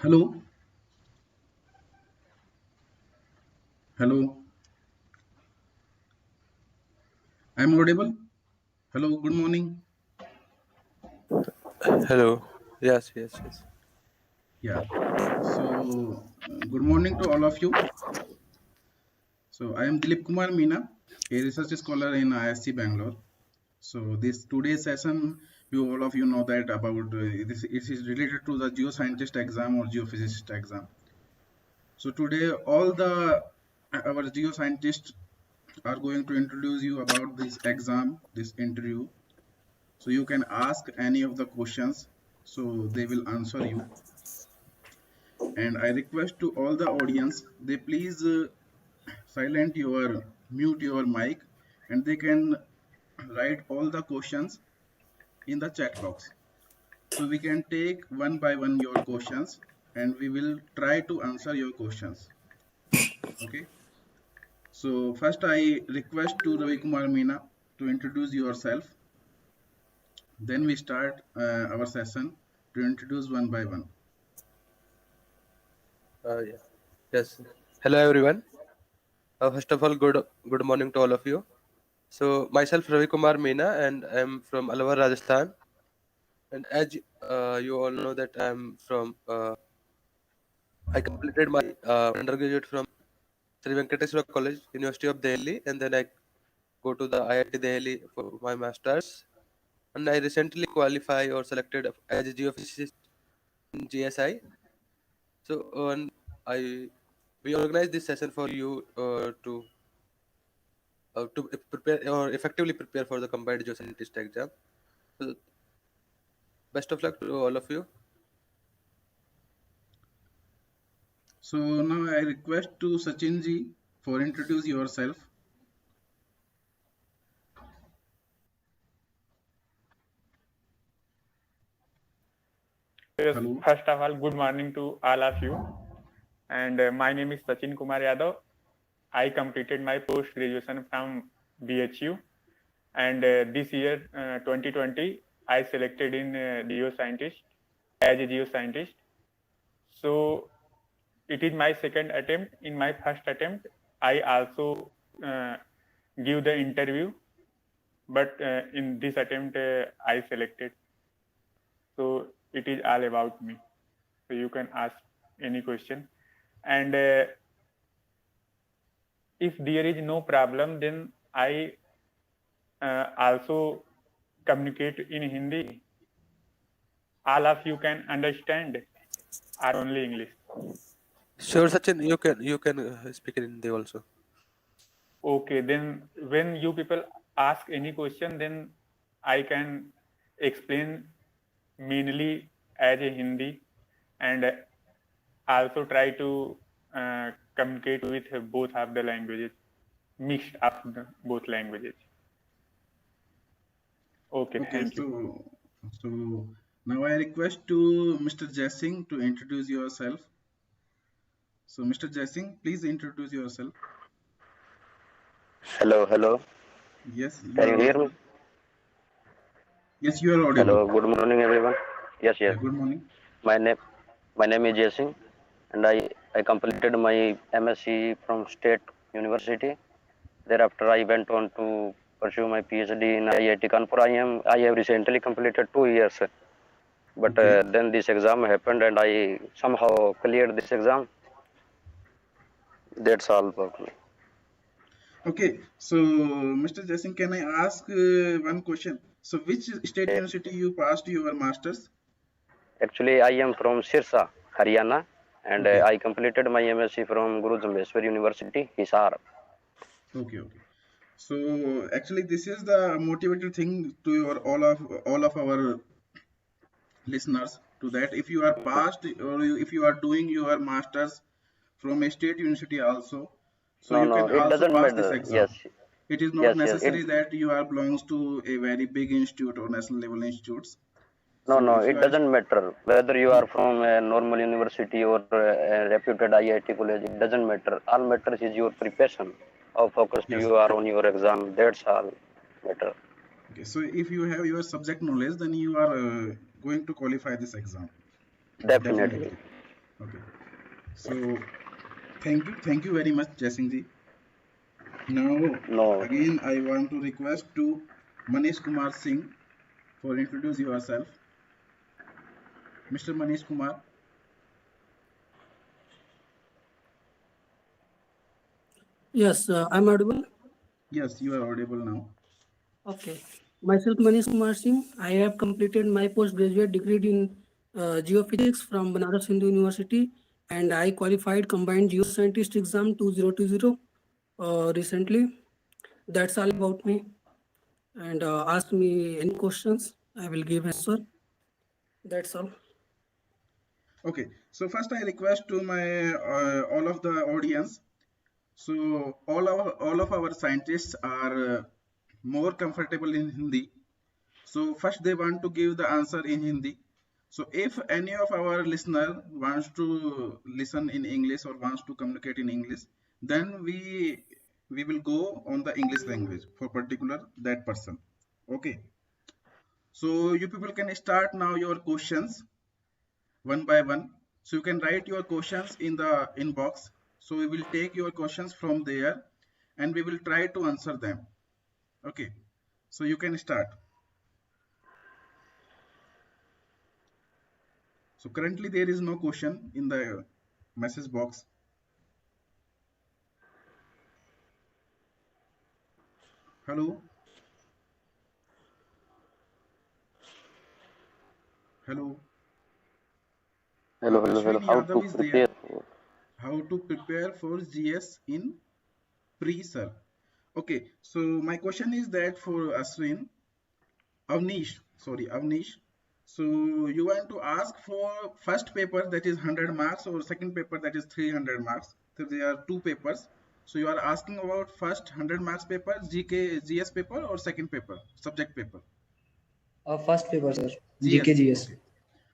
Hello, hello. I'm audible. Hello, good morning. Hello. Yes, yes, yes. Yeah. Good morning to all of you. So, I am Dilip Kumar Meena, a research scholar in ISC Bangalore. So, this today's session, you all of you know that about this. It is related to the geoscientist exam or geophysicist exam. So, today all the our geoscientists are going to introduce you about this exam, this interview. So, you can ask any of the questions. So, they will answer you. And I request to all the audience, they please silent your mute your mic, and they can write all the questions in the chat box. So we can take one by one your questions, and we will try to answer your questions. Okay. So first I request to Ravi Kumar Meena to introduce yourself. Then we start our session to introduce one by one. Yeah. Yes. Hello, everyone. First of all, good morning to all of you. So, myself Ravi Kumar Meena, and I'm from Alwar, Rajasthan. And as you all know that I'm from, I completed my undergraduate from Sri Venkateswara College, University of Delhi, and then I go to the IIT Delhi for my masters. And I recently qualified or selected as a geophysicist in GSI. So, and I we organize this session for you to prepare or effectively prepare for the combined geoscientist exam. So, best of luck to all of you. So now I request to Sachin ji for introduce yourself. Yes, Hello. first of all, good morning to all of you. And my name is Sachin Kumar Yadav. I completed my post graduation from BHU. And this year, 2020, I selected in geoscientist as a geoscientist. So it is my second attempt. In my first attempt, I also give the interview, but in this attempt, I selected. So it is all about me. So you can ask any question. And if there is no problem, then I also communicate in Hindi. All of you can understand or only English. Sure, Sachin, you can speak in Hindi also. Okay, then when you people ask any question, then I can explain mainly as a Hindi, and also try to communicate with both of the languages, mixed up both languages. Okay, Okay, thank you. so now I request to Mr. Jaising to introduce yourself. So Mr. Jaising, please introduce yourself. Hello, hello. Yes, you Can are you hear me? audible. Yes, you are audible. Hello, good morning, everyone. Yes, Yeah, yes. good morning. My name, my name is Jason, and I completed my MSc from State University. Thereafter, I went on to pursue my PhD in IIT Kanpur. I have recently completed 2 years, but Okay. then this exam happened, and I somehow cleared this exam. That's all about me. Okay, so Mr. Jaising, can I ask one question? So which state Eh, university you passed your masters? Actually, I am from Sirsa, Haryana, and Okay, I completed my MSc from Guru Jambheshwar University, Hisar. okay. So actually, this is the motivated thing to your all of our listeners to that if you are passed or if you are doing your masters from a state university also, so No, you no, can it also doesn't pass this matter. exam. Yes, It is not yes, yes. necessary that you are belongs to a very big institute or national level institutes. No, So no, if you it are doesn't matter whether you are from a normal university or a reputed IIT college. It doesn't matter. All matters is your preparation. How focused yes, you are on your exam. That's all matter. okay, so if you have your subject knowledge, then you are going to qualify this exam Definitely. definitely. Okay. So thank you very much, Jaising ji. Now No. again, I want to request to Manish Kumar Singh for introduce yourself. Mr. Manish Kumar. Yes, I'm audible. Yes, you are audible now. Okay. Myself, Manish Kumar Singh. I have completed my postgraduate degree in geophysics from Banaras Hindu University, and I qualified combined geoscientist exam 2020 recently. That's all about me. And ask me any questions, I will give answer. That's all. Okay. So first, I request to my all of the audience. So all of our scientists are more comfortable in Hindi. So first they want to give the answer in Hindi. So if any of our listener wants to listen in English or wants to communicate in English, then we will go on the English language for particular that person. Okay. So you people can start now your questions one by one. So you can write your questions in the inbox. So we will take your questions from there and we will try to answer them. Okay. So you can start. So currently there is no question in the message box. Hello. Hello. Hello. Ashwin How to Yadav is there. prepare? How to prepare for GS in pre-sir. Okay. So my question is that for Avnish. So you want to ask for first paper that is 100 marks or second paper that is 300 marks. So there are two papers. So you are asking about first 100 marks paper, GS paper or second paper, subject paper? First paper, sir. GS. GKGS. Okay.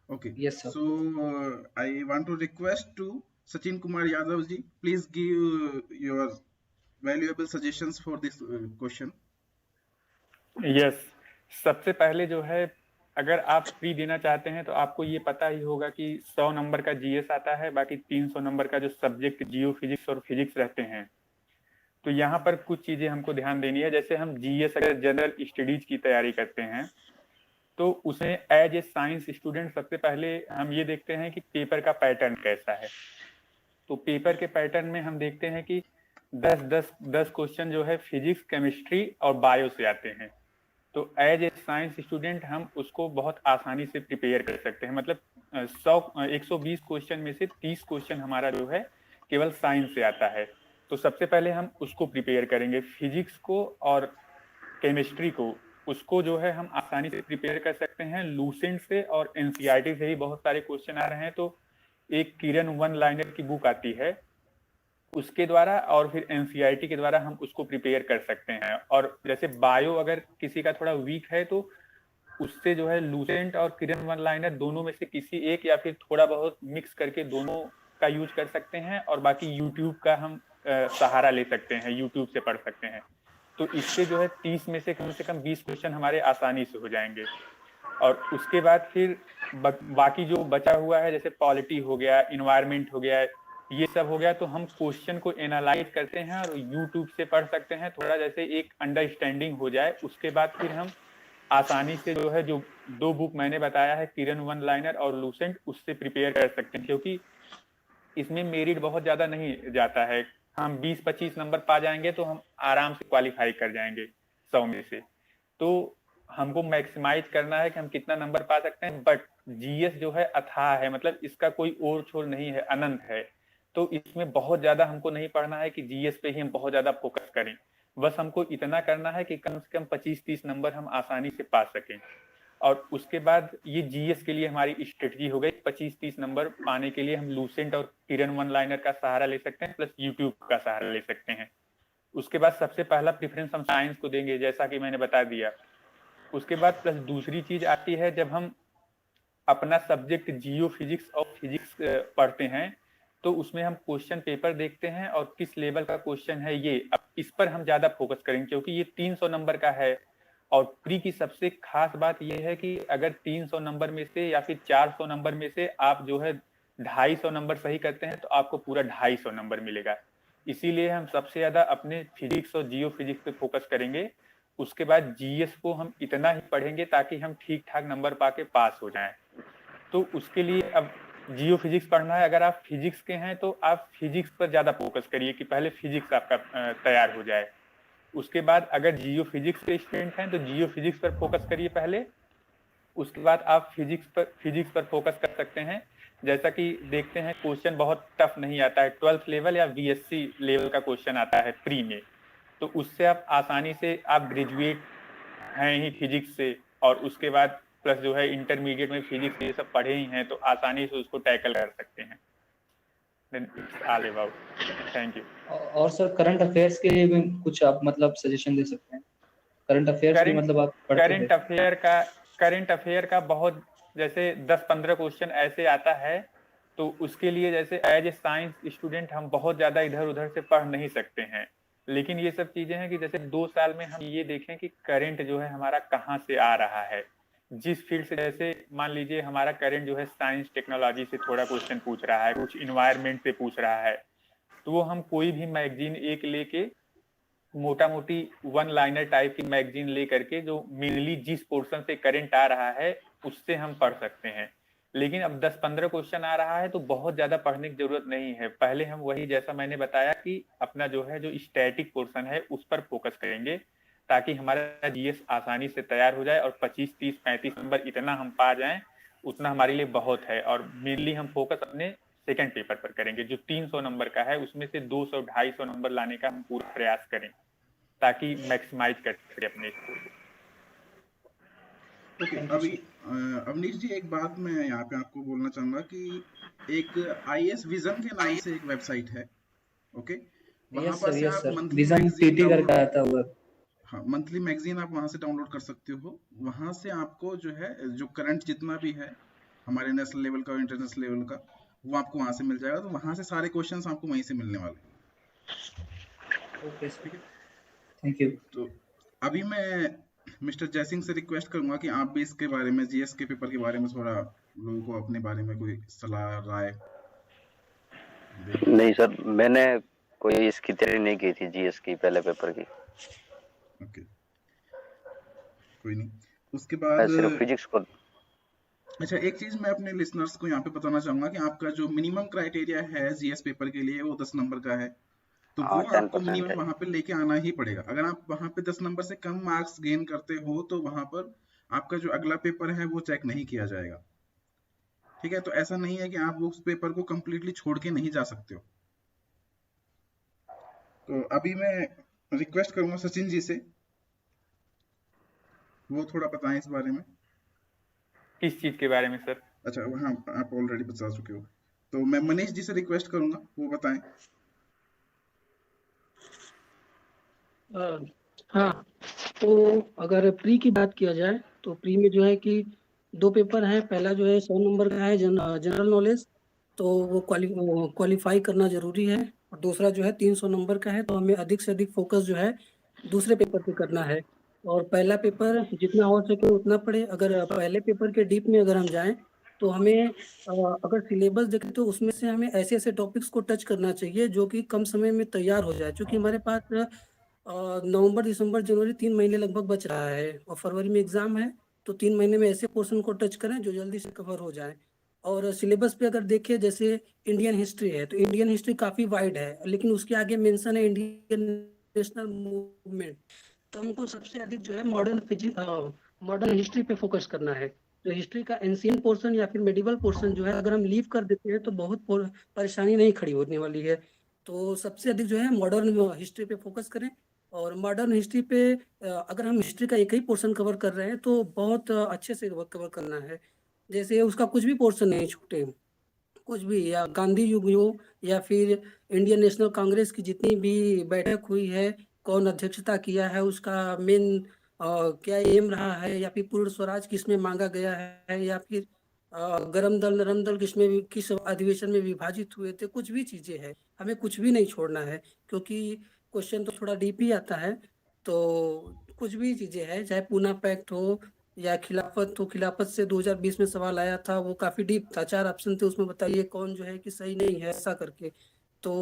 Okay. Yes, sir. So I want to request to Sachin Kumar Yadav ji, please give your valuable suggestions for this question. Yes सबसे पहले जो है अगर आप pre देना चाहते हैं तो आपको ये पता ही होगा कि 100 नंबर का जीएस आता है, बाकी 300 नंबर का जो सब्जेक्ट जियो फिजिक्स और फिजिक्स रहते हैं। तो यहाँ पर कुछ चीजें हमको ध्यान देनी है। जैसे हम जीएस अगर जनरल स्टडीज की तैयारी करते हैं तो उसमें एज ए साइंस स्टूडेंट सबसे पहले हम ये देखते हैं कि पेपर का पैटर्न कैसा है। तो पेपर के पैटर्न में हम देखते हैं कि 10 क्वेश्चन जो है फिजिक्स, केमिस्ट्री और बायो से आते हैं। तो एज ए साइंस स्टूडेंट हम उसको बहुत आसानी से प्रिपेयर कर सकते हैं। मतलब 120 क्वेश्चन में से 30 क्वेश्चन हमारा जो है केवल साइंस से आता है। तो सबसे पहले हम उसको प्रिपेयर करेंगे। फिजिक्स को और केमिस्ट्री को उसको जो है हम आसानी से प्रिपेयर कर सकते हैं लूसेंट से और एनसीईआरटी से ही बहुत सारे क्वेश्चन आ रहे हैं। तो एक किरण वन लाइनर की बुक आती है उसके द्वारा और फिर एनसीईआरटी के द्वारा हम उसको प्रिपेयर कर सकते हैं। और जैसे बायो अगर किसी का थोड़ा वीक है तो उससे जो है लूसेंट और किरण वन लाइनर दोनों में से किसी एक या फिर थोड़ा बहुत मिक्स करके दोनों का यूज कर सकते हैं। और बाकी यूट्यूब का हम सहारा ले सकते हैं, यूट्यूब से पढ़ सकते हैं। तो इससे जो है 30 में से कम 20 क्वेश्चन हमारे आसानी से हो जाएंगे। और उसके बाद फिर बाकी जो बचा हुआ है जैसे पॉलिटी हो गया, इन्वायरमेंट हो गया, ये सब हो गया, तो हम क्वेश्चन को एनालाइज करते हैं और यूट्यूब से पढ़ सकते हैं। थोड़ा जैसे एक अंडरस्टैंडिंग हो जाए उसके बाद फिर हम आसानी से जो है जो 2 बुक मैंने बताया है किरण वन लाइनर और लूसेंट उससे प्रिपेयर कर सकते हैं। क्योंकि इसमें मेरिट बहुत ज्यादा नहीं जाता है, हम 20-25 नंबर पा जाएंगे तो हम आराम से क्वालिफाई कर जाएंगे 100 में से। तो हमको मैक्सिमाइज करना है कि हम कितना नंबर पा सकते हैं। बट जीएस जो है अथाह है, मतलब इसका कोई ओर छोर नहीं है, अनंत है। तो इसमें बहुत ज्यादा हमको नहीं पढ़ना है कि जीएस पे ही हम बहुत ज्यादा फोकस करें। बस हमको इतना करना है कि कम से कम 25-30 नंबर हम आसानी से पा सकें। और उसके बाद ये जीएस के लिए हमारी स्ट्रेटजी हो गई। 25-30 नंबर पाने के लिए हम लूसेंट और किरण वन लाइनर का सहारा ले सकते हैं, प्लस यूट्यूब का सहारा ले सकते हैं। उसके बाद सबसे पहला प्रेफरेंस हम साइंस को देंगे, जैसा कि मैंने बता दिया। उसके बाद प्लस दूसरी चीज आती है, जब हम अपना सब्जेक्ट जियो फिजिक्स और फिजिक्स पढ़ते हैं तो उसमें हम क्वेश्चन पेपर देखते हैं और किस लेवल का क्वेश्चन है ये, अब इस पर हम ज्यादा फोकस करेंगे क्योंकि ये 300 नंबर का है। और प्री की सबसे खास बात ये है कि अगर 300 नंबर में से या फिर 400 नंबर में से आप जो है 250 नंबर सही करते हैं तो आपको पूरा 250 नंबर मिलेगा। इसीलिए हम सबसे ज्यादा अपने फिजिक्स और जियो फिजिक्स पे फोकस करेंगे। उसके बाद जीएस को हम इतना ही पढ़ेंगे ताकि हम ठीक ठाक नंबर पाके पास हो जाएं। तो उसके लिए अब जियो फिजिक्स पढ़ना है, अगर आप फिजिक्स के हैं तो आप फिजिक्स पर ज्यादा फोकस करिए कि पहले फिजिक्स आपका तैयार हो जाए। उसके बाद अगर जियो फिजिक्स के स्टूडेंट हैं तो जियो फिजिक्स पर फोकस करिए पहले। उसके बाद आप फिजिक्स पर फोकस कर सकते हैं। जैसा कि देखते हैं क्वेश्चन बहुत टफ नहीं आता है, 12th लेवल या बीएससी लेवल का क्वेश्चन आता है प्री में, तो उससे आप आसानी से, आप ग्रेजुएट हैं ही फिजिक्स से और उसके बाद प्लस जो है इंटरमीडिएट में फिजिक्स ये सब पढ़े ही हैं, तो आसानी से उसको टैकल कर सकते हैं। Then it's all about. Thank you. और सर करंट अफेयर्स के लिए भी कुछ आप मतलब सजेशन दे सकते हैं? करंट अफेयर्स भी मतलब आप पढ़ते हैं? करंट अफेयर का बहुत, जैसे 10-15 क्वेश्चन ऐसे आता है, तो उसके लिए जैसे एज ए साइंस स्टूडेंट हम बहुत ज्यादा इधर उधर से पढ़ नहीं सकते हैं। लेकिन ये सब चीजें हैं कि जैसे 2 साल में हम ये देखें कि करंट जो है हमारा कहाँ से आ रहा है, जिस फील्ड से, जैसे मान लीजिए हमारा करंट जो है साइंस टेक्नोलॉजी से थोड़ा क्वेश्चन पूछ रहा है, कुछ इन्वायरमेंट से पूछ रहा है, तो वो हम कोई भी मैगजीन एक लेके, मोटा मोटी 1 लाइनर टाइप की मैगजीन ले करके जो मेनली जिस पोर्शन से करंट आ रहा है उससे हम पढ़ सकते हैं। लेकिन अब 10-15 क्वेश्चन आ रहा है तो बहुत ज्यादा पढ़ने की जरूरत नहीं है। पहले हम वही, जैसा मैंने बताया कि अपना जो है जो स्टैटिक पोर्शन है उस पर फोकस करेंगे ताकि हमारा जीएस आसानी से तैयार हो जाए और 25, 30, 35 नंबर इतना हम पा जाएं, उतना हमारे लिए बहुत है। और मेनली हम फोकस अपने सेकंड पेपर पर करेंगे जो 300 नंबर का है, उसमें से 200, 250 नंबर लाने का हम पूरा प्रयास करें ताकि मैक्सिमाइज कर सके अपने स्कोर को। ओके, अभी अवनीश जी एक बात मैं यहाँ पे आपको बोलना चाहूंगा कि एक आईएएस विजन के नाम से एक वेबसाइट है, ओके, वहां पर से आप मंथली विजन मैगजीन टीटी करके डाउनलोड, आता हुआ। हाँ, मंथली मैगजीन आप वहां से डाउनलोड कर सकते हो। वहां से आपको जो है जो करंट जितना भी है हमारे नेशनल लेवल का और इंटरनेशनल लेवल का, वो आपको वहां से मिल जाएगा। तो वहां से सारे क्वेश्चंस आपको वहीं से मिलने वाले हैं। ओके ठीक है, थैंक यू। तो अभी मैं मिस्टर जयसिंह से रिक्वेस्ट करूंगा कि आप भी इसके बारे में, जीएस के पेपर के बारे में थोड़ा लोगों को अपने बारे में कोई सलाह राय दें। नहीं सर, मैंने कोई इसकी तैयारी नहीं की थी जीएस की पहले पेपर की। ओके, कोई नहीं। उसके मैं बाद सिर्फ फिजिक्स को। अच्छा, एक चीज मैं अपने लिसनर्स को यहाँ पे बताना चाहूंगा कि आपका जो मिनिमम क्राइटेरिया है जीएस पेपर के लिए वो 10 नंबर का है, तो वो हाँ, आपको 10% मिनिमम है। वहां पे लेके आना ही पड़ेगा। अगर आप वहां पे 10 नंबर से कम मार्क्स गेन करते हो तो वहां पर आपका जो अगला पेपर है वो चेक नहीं किया जाएगा। ठीक है, तो ऐसा नहीं है कि आप उस पेपर को कंप्लीटली छोड़ के नहीं जा सकते हो। तो अभी मैं रिक्वेस्ट करूंगा सचिन जी से, वो थोड़ा बताएं इस बारे में। किस चीज के बारे में सर? अच्छा, हाँ, आप ऑलरेडी बता चुके हो, तो मैं मनीष जी से रिक्वेस्ट करूंगा वो बताएं। हाँ, तो अगर प्री की बात किया जाए तो प्री में जो है कि 2 पेपर हैं। पहला जो है 100 नंबर का है, जनरल नॉलेज, तो वो क्वालिफाई करना जरूरी है। और दूसरा जो है 300 नंबर का है, तो हमें अधिक से अधिक फोकस जो है दूसरे पेपर पे करना है। और पहला पेपर जितना हो सके उतना पढ़े। अगर पहले पेपर के डीप में अगर हम जाएं तो हमें अगर सिलेबस देखें तो उसमें से हमें ऐसे ऐसे टॉपिक्स को टच करना चाहिए जो कि कम समय में तैयार हो जाए, क्योंकि हमारे पास नवंबर, दिसंबर, जनवरी 3 महीने लगभग बच रहा है और फरवरी में एग्जाम है। तो 3 महीने में ऐसे पोर्शन को टच करें जो जल्दी से कवर हो जाए। और सिलेबस पे अगर देखें, जैसे इंडियन हिस्ट्री है तो इंडियन हिस्ट्री काफी वाइड है, लेकिन उसके आगे मेंशन है इंडियन नेशनल मूवमेंट। तो हमको सबसे अधिक जो है मॉडर्न हिस्ट्री पे फोकस करना है। तो हिस्ट्री का एंशिएंट पोर्शन या फिर मेडिवल पोर्शन जो है अगर हम लीव कर देते हैं तो बहुत परेशानी नहीं खड़ी होने वाली है। तो सबसे अधिक जो है मॉडर्न हिस्ट्री पे फोकस करें। और मॉडर्न हिस्ट्री पे अगर हम हिस्ट्री का एक ही पोर्शन कवर कर रहे हैं तो बहुत अच्छे से कवर करना है। जैसे उसका कुछ भी पोर्शन नहीं छूटे, कुछ भी, या गांधी युग हो या फिर इंडियन नेशनल कांग्रेस की जितनी भी बैठक हुई है, कौन अध्यक्षता किया है, उसका मेन क्या एम रहा है, या फिर पूर्ण स्वराज किसमें मांगा गया है, या फिर गरम दल नरम दल किस अधिवेशन में विभाजित हुए थे, कुछ भी चीजें हैं, हमें कुछ भी नहीं छोड़ना है। क्योंकि क्वेश्चन तो थोड़ा डीप ही आता है। तो कुछ भी चीजें हैं, चाहे पूना पैक्ट हो या खिलाफत, तो खिलाफत से 2020 में सवाल आया था, वो काफी डीप था, 4 ऑप्शन थे उसमें, बताइए कौन जो है कि सही नहीं है, ऐसा करके। तो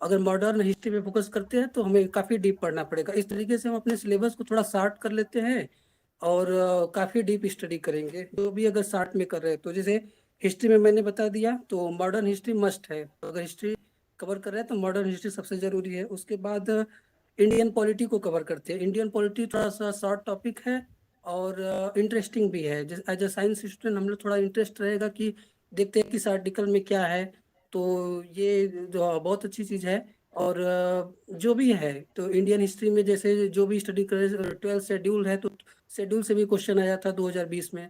अगर मॉडर्न हिस्ट्री पे फोकस करते हैं तो हमें काफी डीप पढ़ना पड़ेगा। इस तरीके से हम अपने सिलेबस को थोड़ा शार्ट कर लेते हैं और काफी डीप स्टडी करेंगे, जो भी अगर शार्ट में कर रहे हैं तो। जैसे हिस्ट्री में मैंने बता दिया, तो मॉडर्न हिस्ट्री मस्ट है, तो अगर हिस्ट्री कवर कर रहे हैं तो मॉडर्न हिस्ट्री सबसे जरूरी है। उसके बाद इंडियन पॉलिटी को कवर करते हैं। इंडियन पॉलिटी थोड़ा सा शॉर्ट टॉपिक है और इंटरेस्टिंग भी है। एज अ साइंस स्टूडेंट हम लोग थोड़ा इंटरेस्ट रहेगा कि देखते हैं किस आर्टिकल में क्या है, तो ये जो बहुत अच्छी चीज़ है। और जो भी है, तो इंडियन हिस्ट्री में जैसे जो भी स्टडी करे, 12 शेड्यूल है, तो शेड्यूल से भी क्वेश्चन आया था 2020 में।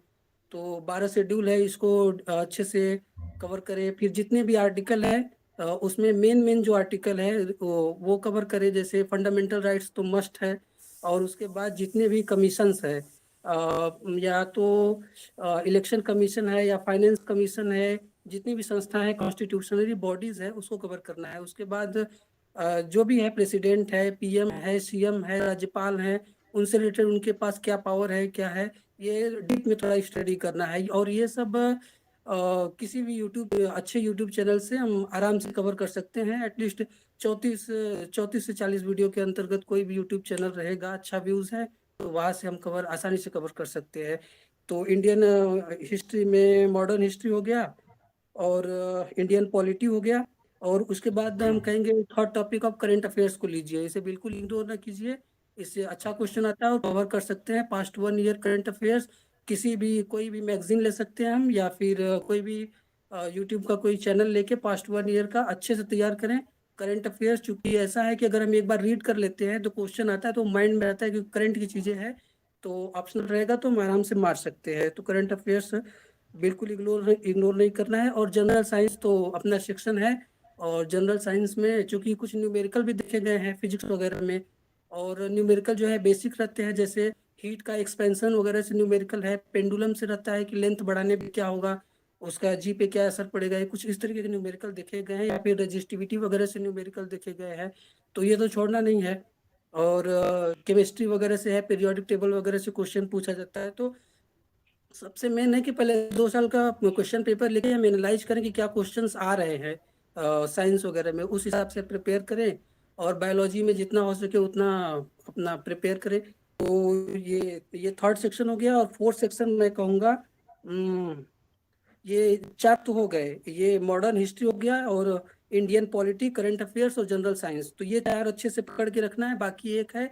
तो 12 शेड्यूल है, इसको अच्छे से कवर करें। फिर जितने भी आर्टिकल है उसमें मेन जो आर्टिकल है वो कवर करे। जैसे फंडामेंटल राइट्स तो मस्ट है, और उसके बाद जितने भी कमीशंस है, या तो इलेक्शन कमीशन है या फाइनेंस कमीशन है, जितनी भी संस्था है, कॉन्स्टिट्यूशनरी बॉडीज है, उसको कवर करना है। उसके बाद जो भी है, प्रेसिडेंट है, पीएम है, सीएम है, राज्यपाल है, उनसे रिलेटेड उनके पास क्या पावर है, क्या है, ये डीप में थोड़ा स्टडी करना है। और ये सब किसी भी अच्छे यूट्यूब चैनल से हम आराम से कवर कर सकते हैं। एटलीस्ट 34 से 40 वीडियो के अंतर्गत कोई भी यूट्यूब चैनल रहेगा, अच्छा व्यूज है, तो वहाँ से हम आसानी से कवर कर सकते हैं। तो इंडियन हिस्ट्री में मॉडर्न हिस्ट्री हो गया, और इंडियन पॉलिटी हो गया, और उसके बाद हम कहेंगे third topic of current affairs को लीजिए। इसे बिल्कुल इग्नोर ना कीजिए, इससे अच्छा क्वेश्चन आता है और कवर कर सकते हैं पास्ट 1 ईयर करंट अफेयर्स। किसी भी कोई भी मैगजीन ले सकते हैं हम, या फिर कोई भी यूट्यूब का कोई चैनल लेके पास्ट 1 ईयर का अच्छे से तैयार करें करंट अफेयर्स। चूंकि ऐसा है कि अगर हम एक बार रीड कर लेते हैं तो क्वेश्चन आता है तो माइंड में आता है कि करंट की चीजें हैं, तो ऑप्शनल रहेगा तो हम आराम से मार सकते हैं। तो करंट अफेयर्स बिल्कुल इग्नोर नहीं करना है। और जनरल साइंस तो अपना सेक्शन है, और जनरल साइंस में चूंकि कुछ न्यूमेरिकल भी देखे गए हैं फिजिक्स वगैरह में, और न्यूमेरिकल जो है बेसिक रहते हैं, जैसे हीट का एक्सपेंशन वगैरह से न्यूमेरिकल है, पेंडुलम से रहता है कि लेंथ बढ़ाने पे क्या होगा, उसका जी पे क्या असर पड़ेगा, ये कुछ इस तरीके के न्यूमेरिकल देखे गए हैं, या फिर रेजिस्टिविटी वगैरह से न्यूमेरिकल देखे गए हैं, तो ये तो छोड़ना नहीं है। और केमिस्ट्री वगैरह से है, पीरियोडिक टेबल वगैरह से क्वेश्चन पूछा जाता है। तो सबसे मेन है कि पहले 2 साल का क्वेश्चन पेपर लेके हम एनालाइज करें कि क्या क्वेश्चंस आ रहे हैं साइंस वगैरह में, उस हिसाब से प्रिपेयर करें। और बायोलॉजी में जितना हो सके उतना अपना प्रिपेयर करें। तो ये थर्ड सेक्शन हो गया। और फोर्थ सेक्शन मैं कहूँगा, ये 4 तो हो गए, ये मॉडर्न हिस्ट्री हो गया, और इंडियन पॉलिटी, करंट अफेयर्स और जनरल साइंस। तो ये 4 अच्छे से पकड़ के रखना है। बाकी एक है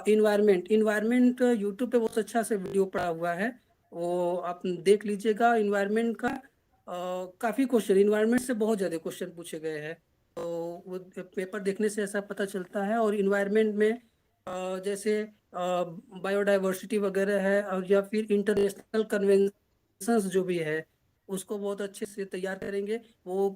इन्वायरमेंट यूट्यूब पे बहुत अच्छा से वीडियो पड़ा हुआ है, वो आप देख लीजिएगा। इन्वायरमेंट का काफी क्वेश्चन, इन्वायरमेंट से बहुत ज्यादा क्वेश्चन पूछे गए हैं, तो वो पेपर देखने से ऐसा पता चलता है। और इन्वायरमेंट में जैसे बायोडाइवर्सिटी वगैरह है, और या फिर इंटरनेशनल कन्वेंशंस जो भी है, उसको बहुत अच्छे से तैयार करेंगे। वो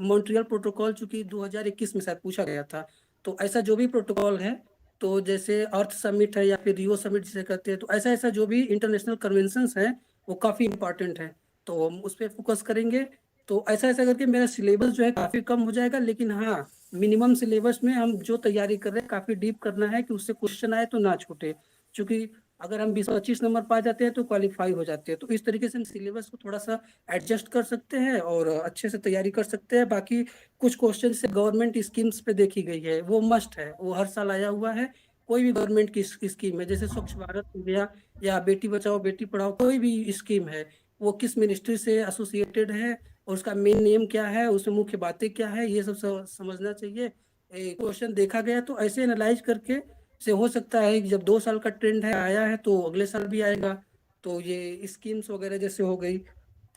मॉन्ट्रियल प्रोटोकॉल चूंकि 2021 में शायद पूछा गया था, तो ऐसा जो भी प्रोटोकॉल है, तो जैसे अर्थ समिट है या फिर रियो समिट जिसे कहते हैं, तो ऐसा जो भी इंटरनेशनल कन्वेंशंस हैं वो काफी इंपॉर्टेंट है, तो हम उस पर फोकस करेंगे। तो ऐसा करके मेरा सिलेबस जो है काफी कम हो जाएगा, लेकिन हाँ, मिनिमम सिलेबस में हम जो तैयारी कर रहे हैं काफी डीप करना है कि उससे क्वेश्चन आए तो ना छूटे। क्योंकि अगर हम 20-25 नंबर पा जाते हैं तो क्वालिफाई हो जाते हैं। तो इस तरीके से हम सिलेबस को थोड़ा सा एडजस्ट कर सकते हैं और अच्छे से तैयारी कर सकते हैं। बाकी कुछ क्वेश्चन से गवर्नमेंट स्कीम्स पे देखी गई है, वो मस्ट है, वो हर साल आया हुआ है। कोई भी गवर्नमेंट की स्कीम है, जैसे स्वच्छ भारत हो गया या बेटी बचाओ बेटी पढ़ाओ, कोई भी स्कीम है, वो किस मिनिस्ट्री से एसोसिएटेड है और उसका मेन नेम क्या है, उसमें मुख्य बातें क्या है, ये सब समझना चाहिए। क्वेश्चन देखा गया तो ऐसे एनालाइज करके से हो सकता है कि जब 2 साल का ट्रेंड है आया है तो अगले साल भी आएगा। तो ये स्कीम्स वगैरह जैसे हो गई।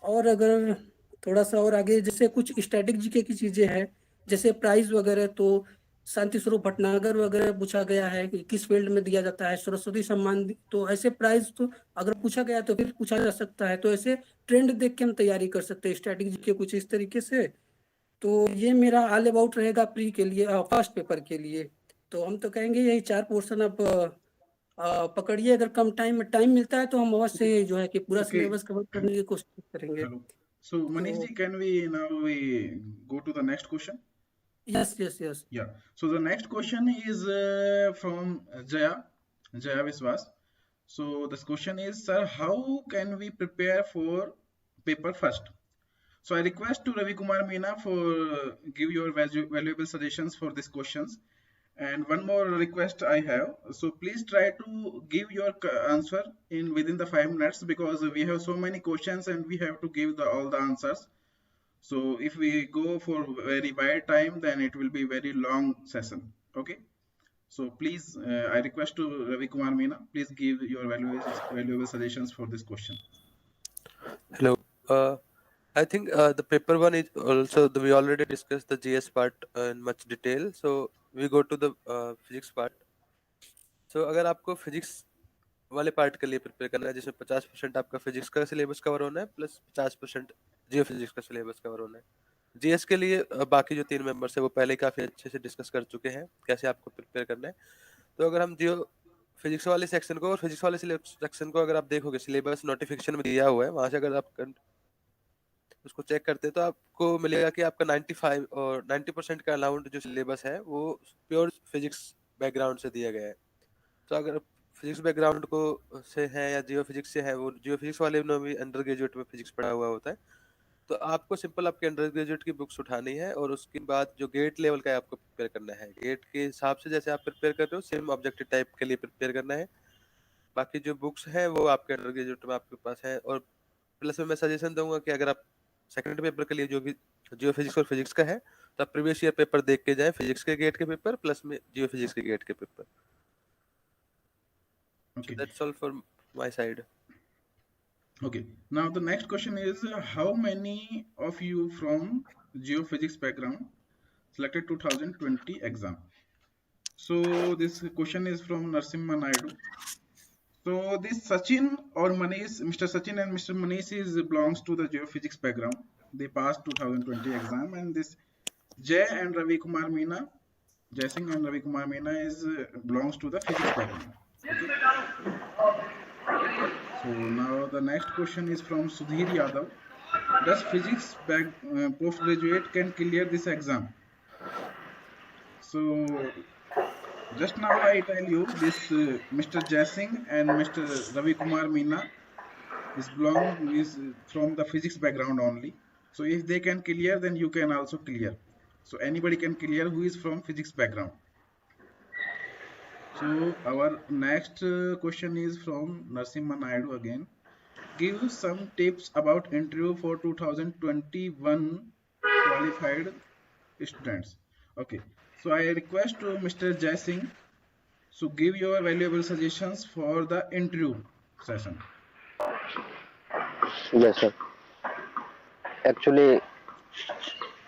और अगर थोड़ा सा और आगे जैसे कुछ स्टैटिक जीके की चीजें हैं, जैसे प्राइज वगैरह, तो शांति स्वरूप भटनागर वगैरह पूछा गया है कि किस फील्ड में दिया जाता है, सरस्वती सम्मान, तो ऐसे प्राइज तो अगर पूछा गया तो फिर पूछा जा सकता है। तो ऐसे ट्रेंड देख के हम तैयारी कर सकते हैं स्टैटिक जीके कुछ इस तरीके से। तो ये मेरा ऑल अबाउट रहेगा प्री के लिए, फर्स्ट पेपर के लिए। तो हम तो कहेंगे यही 4 पोर्शन आप पकड़िए। अगर कम टाइम मिलता है तो हम अवश्य जो है कि पूरा सिलेबस कवर करने की कोशिश करेंगे। Hello. So Manish ji, can we now go to the next question? Yes. Yeah. So the next question is from Jaya Viswas. So this question is, sir, how can we prepare for paper first? So I request to Ravi Kumar Meena for give your valuable suggestions for these questions. And one more request I have. So please try to give your answer in within the 5 minutes, because we have so many questions and we have to give all the answers. So if we go for very wide time, then it will be very long session. Okay. So please, I request to Ravi Kumar Meena, please give your valuable suggestions for this question. Hello. I think the paper one is also we already discussed the GS part in much detail. So we go to the physics part. So अगर आपको physics वाले part के लिए prepare करना है जिसमें 50% आपका physics का सिलेबस कवर होना है प्लस 50% जियो फिजिक्स का सिलेबस कवर होना है। जीएस के लिए बाकी जो 3 मेंबर्स है वो पहले काफी अच्छे से डिस्कस कर चुके हैं कैसे आपको प्रिपेयर करना है। तो अगर हम जियो फिजिक्स वाले सेक्शन को और फिजिक्स वाले सेक्शन को अगर आप देखोगे सिलेबस नोटिफिकेशन में दिया हुआ है, वहां से अगर आप उसको चेक करते हैं तो आपको मिलेगा कि आपका 95 और 90% का अलाउंट जो सिलेबस है वो प्योर फिजिक्स बैकग्राउंड से दिया गया है। तो अगर फिजिक्स बैकग्राउंड को से है या जियो फिजिक्स से है, वो जियो फिजिक्स वाले ने भी अंडर ग्रेजुएट में फिजिक्स पढ़ा हुआ होता है, तो आपको सिंपल आपके अंडर ग्रेजुएट की बुक्स उठानी है और उसके बाद जो गेट लेवल का है आपको प्रिपेयर करना है। गेट के हिसाब से जैसे आप प्रिपेयर कर रहे हो सेम ऑब्जेक्टिव टाइप के लिए प्रिपेयर करना है। बाकी जो बुक्स हैं वो आपके अंडर ग्रेजुएट में आपके पास है। और प्लस में मैं सजेशन दूंगा कि अगर आप सेकंड पेपर के लिए जो भी जियो फिजिक्स और फिजिक्स का है तो आप प्रीवियस ईयर पेपर देख के जाएं, फिजिक्स के गेट के पेपर प्लस में जियो फिजिक्स के गेट के paper. Okay. So that's all from my side. Okay. Now the next question is, how many of you from geophysics background selected 2020 exam? So this question is from Narsimha Naidu. So this Sachin or Manish, Mr. Sachin and Mr. Manish belongs to the geophysics background. They passed 2020 exam, and this Jay and Ravi Kumar Meena, Jay Singh and Ravi Kumar Meena belongs to the physics background. Okay. So now the next question is from Sudhir Yadav. Does physics postgraduate can clear this exam? So just now I tell you this Mr. Jaising and Mr. Ravi Kumar Meena is from the physics background only. So if they can clear, then you can also clear. So anybody can clear who is from physics background. So our next question is from Narsimha Naidu again. Give some tips about interview for 2021 qualified students. Okay, so I request to Mr. Jai Singh to give your valuable suggestions for the interview session. Yes, sir. Actually,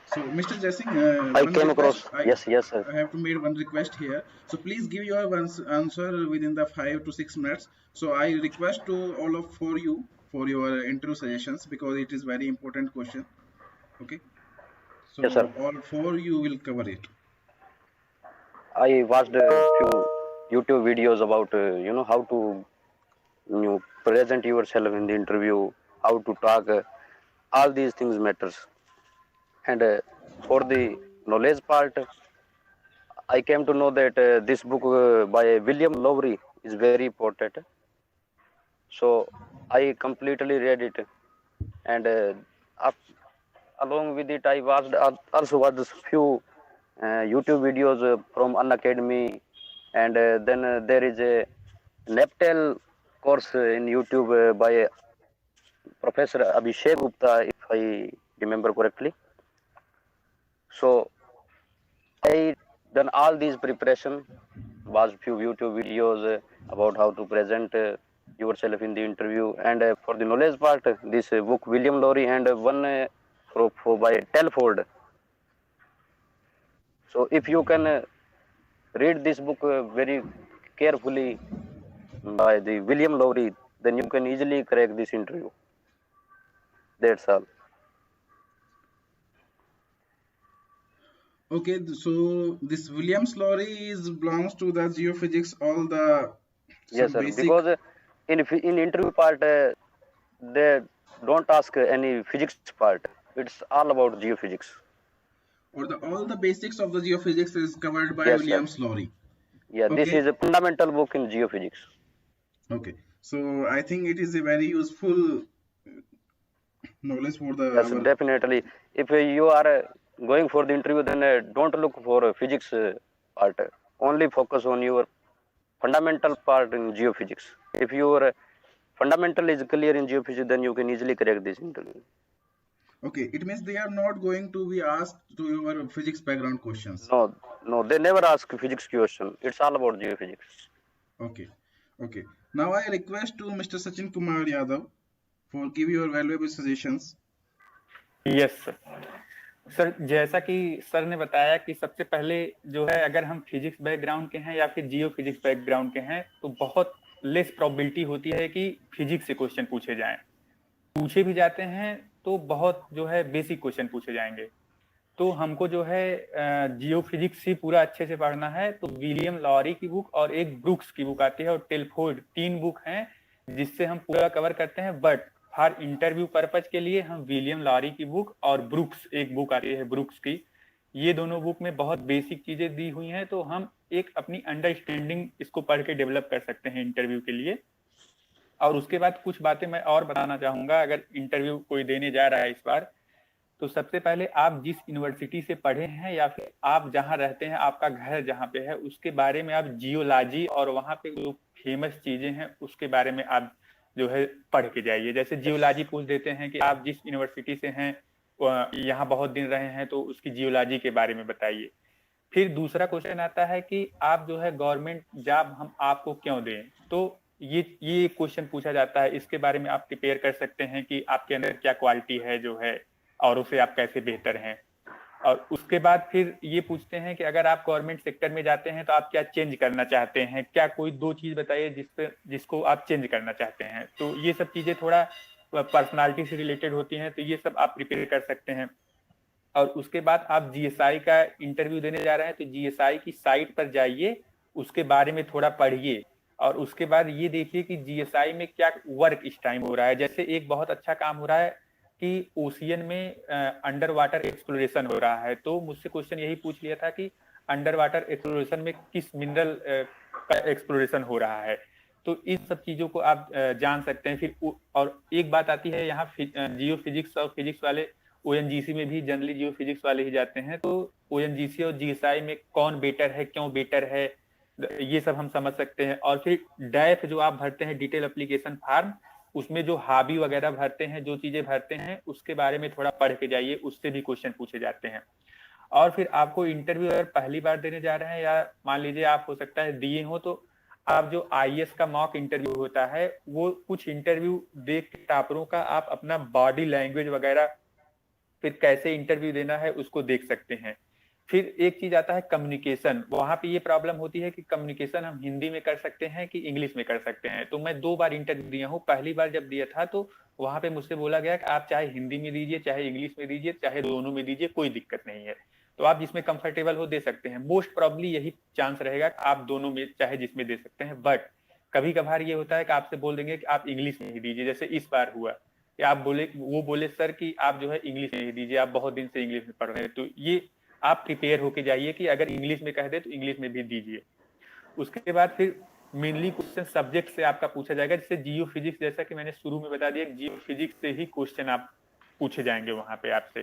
so Mr. Jai Singh, I came across. Yes, sir. I have to make one request here. So please give your answer within the 5 to 6 minutes. So I request to all of you for your interview suggestions, because it is very important question. Okay. So yes, sir. All 4 you will cover it. I watched a few YouTube videos about how to present yourself in the interview, how to talk. All these things matters. And for the knowledge part, I came to know that this book by William Lowry is very important. So I completely read it, and along with it, I also watched few YouTube videos from Unacademy, and then there is a NAPTEL course in YouTube by Professor Abhishek Gupta, if I remember correctly. So I done all these preparation, watched few YouTube videos about how to present yourself in the interview, and for the knowledge part, this book William Lowry and one by Telford. So if you can read this book very carefully by the William Lowry, then you can easily crack this interview. That's all. Okay, so this Williams Lowry belongs to the geophysics, all the yes, sir. Basic... Because in interview part they don't ask any physics part. It's all about geophysics. Or all the basics of the geophysics is covered by yes, Williams sir. Lowry. Yeah, okay. This is a fundamental book in geophysics. Okay, so I think it is a very useful knowledge for the Yes, definitely. If you are going for the interview, then don't look for physics part. Only focus on your fundamental part in geophysics. If your fundamental is clear in geophysics, then you can easily crack this interview. Okay, it means they are not going to be asked to your physics background questions. No, they never ask physics question. It's all about geophysics. Okay, okay. Now I request to Mr. Sachin Kumar Yadav for give your valuable suggestions. Yes sir, जैसा कि sir ने बताया कि सबसे पहले जो है, अगर हम फिजिक्स बैकग्राउंड के हैं या फिर जियो फिजिक्स बैकग्राउंड के हैं, तो बहुत लेस प्रोबेबिलिटी होती है कि फिजिक्स से क्वेश्चन पूछे जाएं। पूछे भी जाते हैं तो बहुत जो है बेसिक क्वेश्चन पूछे जाएंगे। तो हमको जो है जियो फिजिक्स ही पूरा अच्छे से पढ़ना है। तो विलियम लॉरी की बुक और एक ब्रुक्स की बुक आती है और टेलफोर्ड, 3 बुक हैं जिससे हम पूरा कवर करते हैं। बट फॉर इंटरव्यू पर्पज के लिए हम विलियम लॉरी की बुक और ब्रुक्स, एक बुक आती है ब्रुक्स की, ये दोनों बुक में बहुत बेसिक चीजें दी हुई हैं। तो हम एक अपनी अंडरस्टैंडिंग इसको पढ़ के डेवलप कर सकते हैं इंटरव्यू के लिए। और उसके बाद कुछ बातें मैं और बताना चाहूंगा, अगर इंटरव्यू कोई देने जा रहा है इस बार, तो सबसे पहले आप जिस यूनिवर्सिटी से पढ़े हैं या फिर आप जहां रहते हैं, आपका घर जहां पे है, उसके बारे में आप जियोलॉजी और वहां पे जो फेमस चीजें हैं उसके बारे में आप जो है पढ़ के जाइए। जैसे जियोलॉजी पूछ देते हैं कि आप जिस यूनिवर्सिटी से हैं यहाँ बहुत दिन रहे हैं तो उसकी जियोलॉजी के बारे में बताइए। फिर दूसरा क्वेश्चन आता है कि आप जो है गवर्नमेंट जॉब हम आपको क्यों दें। तो ये क्वेश्चन पूछा जाता है, इसके बारे में आप प्रिपेयर कर सकते हैं कि आपके अंदर क्या क्वालिटी है जो है और उसे आप कैसे बेहतर हैं। और उसके बाद फिर ये पूछते हैं कि अगर आप गवर्नमेंट सेक्टर में जाते हैं तो आप क्या चेंज करना चाहते हैं, क्या कोई 2 चीज बताइए जिसको आप चेंज करना चाहते हैं। तो ये सब चीजें थोड़ा पर्सनालिटी से रिलेटेड होती हैं, तो ये सब आप प्रिपेयर कर सकते हैं। और उसके बाद आप जीएसआई का इंटरव्यू देने जा रहे हैं तो जीएसआई की साइट पर जाइए, उसके बारे में थोड़ा पढ़िए और उसके बाद ये देखिए कि जीएसआई में क्या वर्क इस टाइम हो रहा है। जैसे एक बहुत अच्छा काम हो रहा है कि ओशियन में अंडर वाटर एक्सप्लोरेशन हो रहा है। तो मुझसे क्वेश्चन यही पूछ लिया था कि अंडर वाटर एक्सप्लोरेशन में किस मिनरल का एक्सप्लोरेशन हो रहा है। तो इन सब चीजों को आप जान सकते हैं। फिर और एक बात आती है यहाँ जियो फिजिक्स और फिजिक्स वाले ओएनजीसी में भी जनरली जियो फिजिक्स वाले ही जाते हैं। तो ओएनजीसी और जीएसआई में कौन बेटर है, क्यों बेटर है, ये सब हम समझ सकते हैं। और फिर डैफ जो आप भरते हैं डिटेल एप्लीकेशन फॉर्म, उसमें जो हाबी वगैरह भरते हैं, जो चीजें भरते हैं, उसके बारे में थोड़ा पढ़ के जाइए, उससे भी क्वेश्चन पूछे जाते हैं। और फिर आपको इंटरव्यू अगर पहली बार देने जा रहे हैं या मान लीजिए आप हो सकता है दिए हो, तो आप जो आईएएस का मॉक इंटरव्यू होता है वो कुछ इंटरव्यू देख के टॉपरों का आप अपना बॉडी लैंग्वेज वगैरह फिर कैसे इंटरव्यू देना है उसको देख सकते हैं। फिर एक चीज आता है कम्युनिकेशन। वहां पे ये प्रॉब्लम होती है कि कम्युनिकेशन हम हिंदी में कर सकते हैं कि इंग्लिश में कर सकते हैं। तो मैं 2 बार इंटरव्यू दिया हूँ। पहली बार जब दिया था तो वहां पे मुझसे बोला गया कि आप चाहे हिंदी में दीजिए, चाहे इंग्लिश में दीजिए, चाहे दोनों में दीजिए, कोई दिक्कत नहीं है। तो आप जिसमें कंफर्टेबल हो दे सकते हैं। मोस्ट प्रॉब्ली यही चांस रहेगा कि आप दोनों में चाहे जिसमें दे सकते हैं। बट कभी कभार ये होता है कि आपसे बोल देंगे कि आप इंग्लिश में ही दीजिए। जैसे इस बार हुआ कि आप बोले सर कि आप जो है इंग्लिश में ही दीजिए, आप बहुत दिन से इंग्लिश में पढ़ रहे हैं। तो ये आप प्रिपेयर होके जाइए कि अगर इंग्लिश में कह दे तो इंग्लिश में भी दीजिए। उसके बाद फिर मेनली क्वेश्चन सब्जेक्ट से आपका पूछा जाएगा। जैसे जियो फिजिक्स, जैसा कि मैंने शुरू में बता दिया, जियो फिजिक्स से ही क्वेश्चन आप पूछे जाएंगे वहां पे आपसे।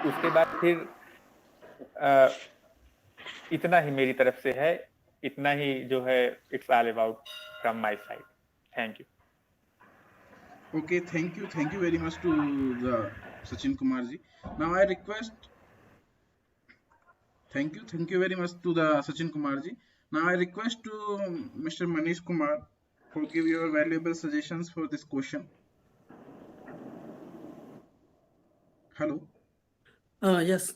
उसके बाद फिर इतना ही मेरी तरफ से है, इतना ही जो है it's all about from my side. Thank you. Okay, thank you very much to the Sachin Kumar ji. Now I request, thank you very much to the Sachin Kumar ji. Now I request to Mr. Manish Kumar for give your valuable suggestions for this question. Hello. Yes,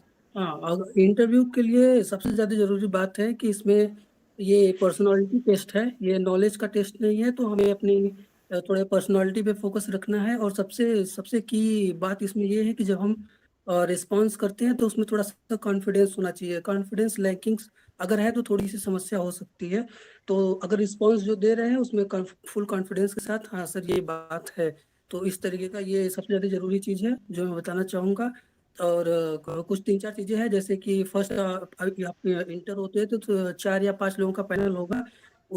interview के लिए सबसे ज़्यादा ज़रूरी बात है कि इसमें ये पर्सनालिटी टेस्ट है, ये नॉलेज का टेस्ट नहीं है। तो हमें अपनी थोड़े पर्सनालिटी पे फोकस रखना है। और सबसे की बात इसमें ये है कि जब हम रिस्पॉन्स करते हैं तो उसमें थोड़ा सा कॉन्फिडेंस होना चाहिए। कॉन्फिडेंस लैकिंग्स अगर है तो थोड़ी सी समस्या हो सकती है। तो अगर रिस्पॉन्स जो दे रहे हैं उसमें फुल कॉन्फिडेंस के साथ, हाँ सर ये बात है, तो इस तरीके का ये सबसे ज़्यादा ज़रूरी चीज़ है जो मैं बताना चाहूँगा। और कुछ 3-4 चीजें हैं, जैसे कि फर्स्ट आप इंटर होते हैं तो 4 या 5 लोगों का पैनल होगा।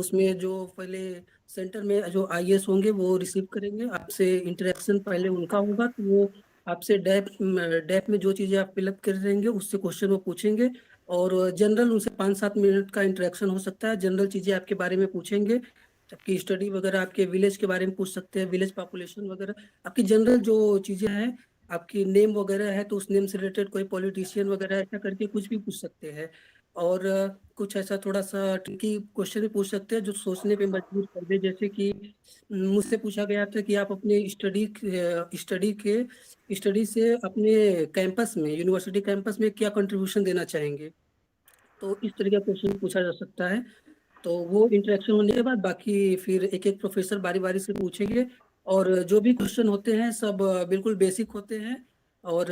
उसमें जो पहले सेंटर में जो IAS होंगे वो रिसीव करेंगे आपसे, इंटरेक्शन पहले उनका होगा, तो वो आपसे डेप में जो चीज़ें आप फिलअप कर रहेंगे उससे क्वेश्चन वो पूछेंगे। और जनरल उनसे 5-7 मिनट का इंटरेक्शन हो सकता है, जनरल चीज़ें आपके बारे में पूछेंगे, आपकी स्टडी वगैरह, आपके विलेज के बारे में पूछ सकते हैं, विलेज पॉपुलेशन वगैरह, आपकी जनरल जो चीज़ें हैं, आपकी नेम वगैरह है तो उस नेम से रिलेटेड कोई पॉलिटिशियन वगैरह ऐसा करके कुछ भी पूछ सकते हैं। और कुछ ऐसा थोड़ा सा ट्रिकी क्वेश्चन भी पूछ सकते हैं जो सोचने पे मजबूर कर दे, जैसे कि मुझसे पूछा गया था कि आप अपने स्टडी से अपने कैंपस में, यूनिवर्सिटी कैंपस में क्या कंट्रीब्यूशन देना चाहेंगे, तो इस तरह का क्वेश्चन पूछा जा सकता है। तो वो इंटरेक्शन होने के बाद बाकी फिर एक एक प्रोफेसर बारी बारी से पूछेंगे, और जो भी क्वेश्चन होते हैं सब बिल्कुल बेसिक होते हैं, और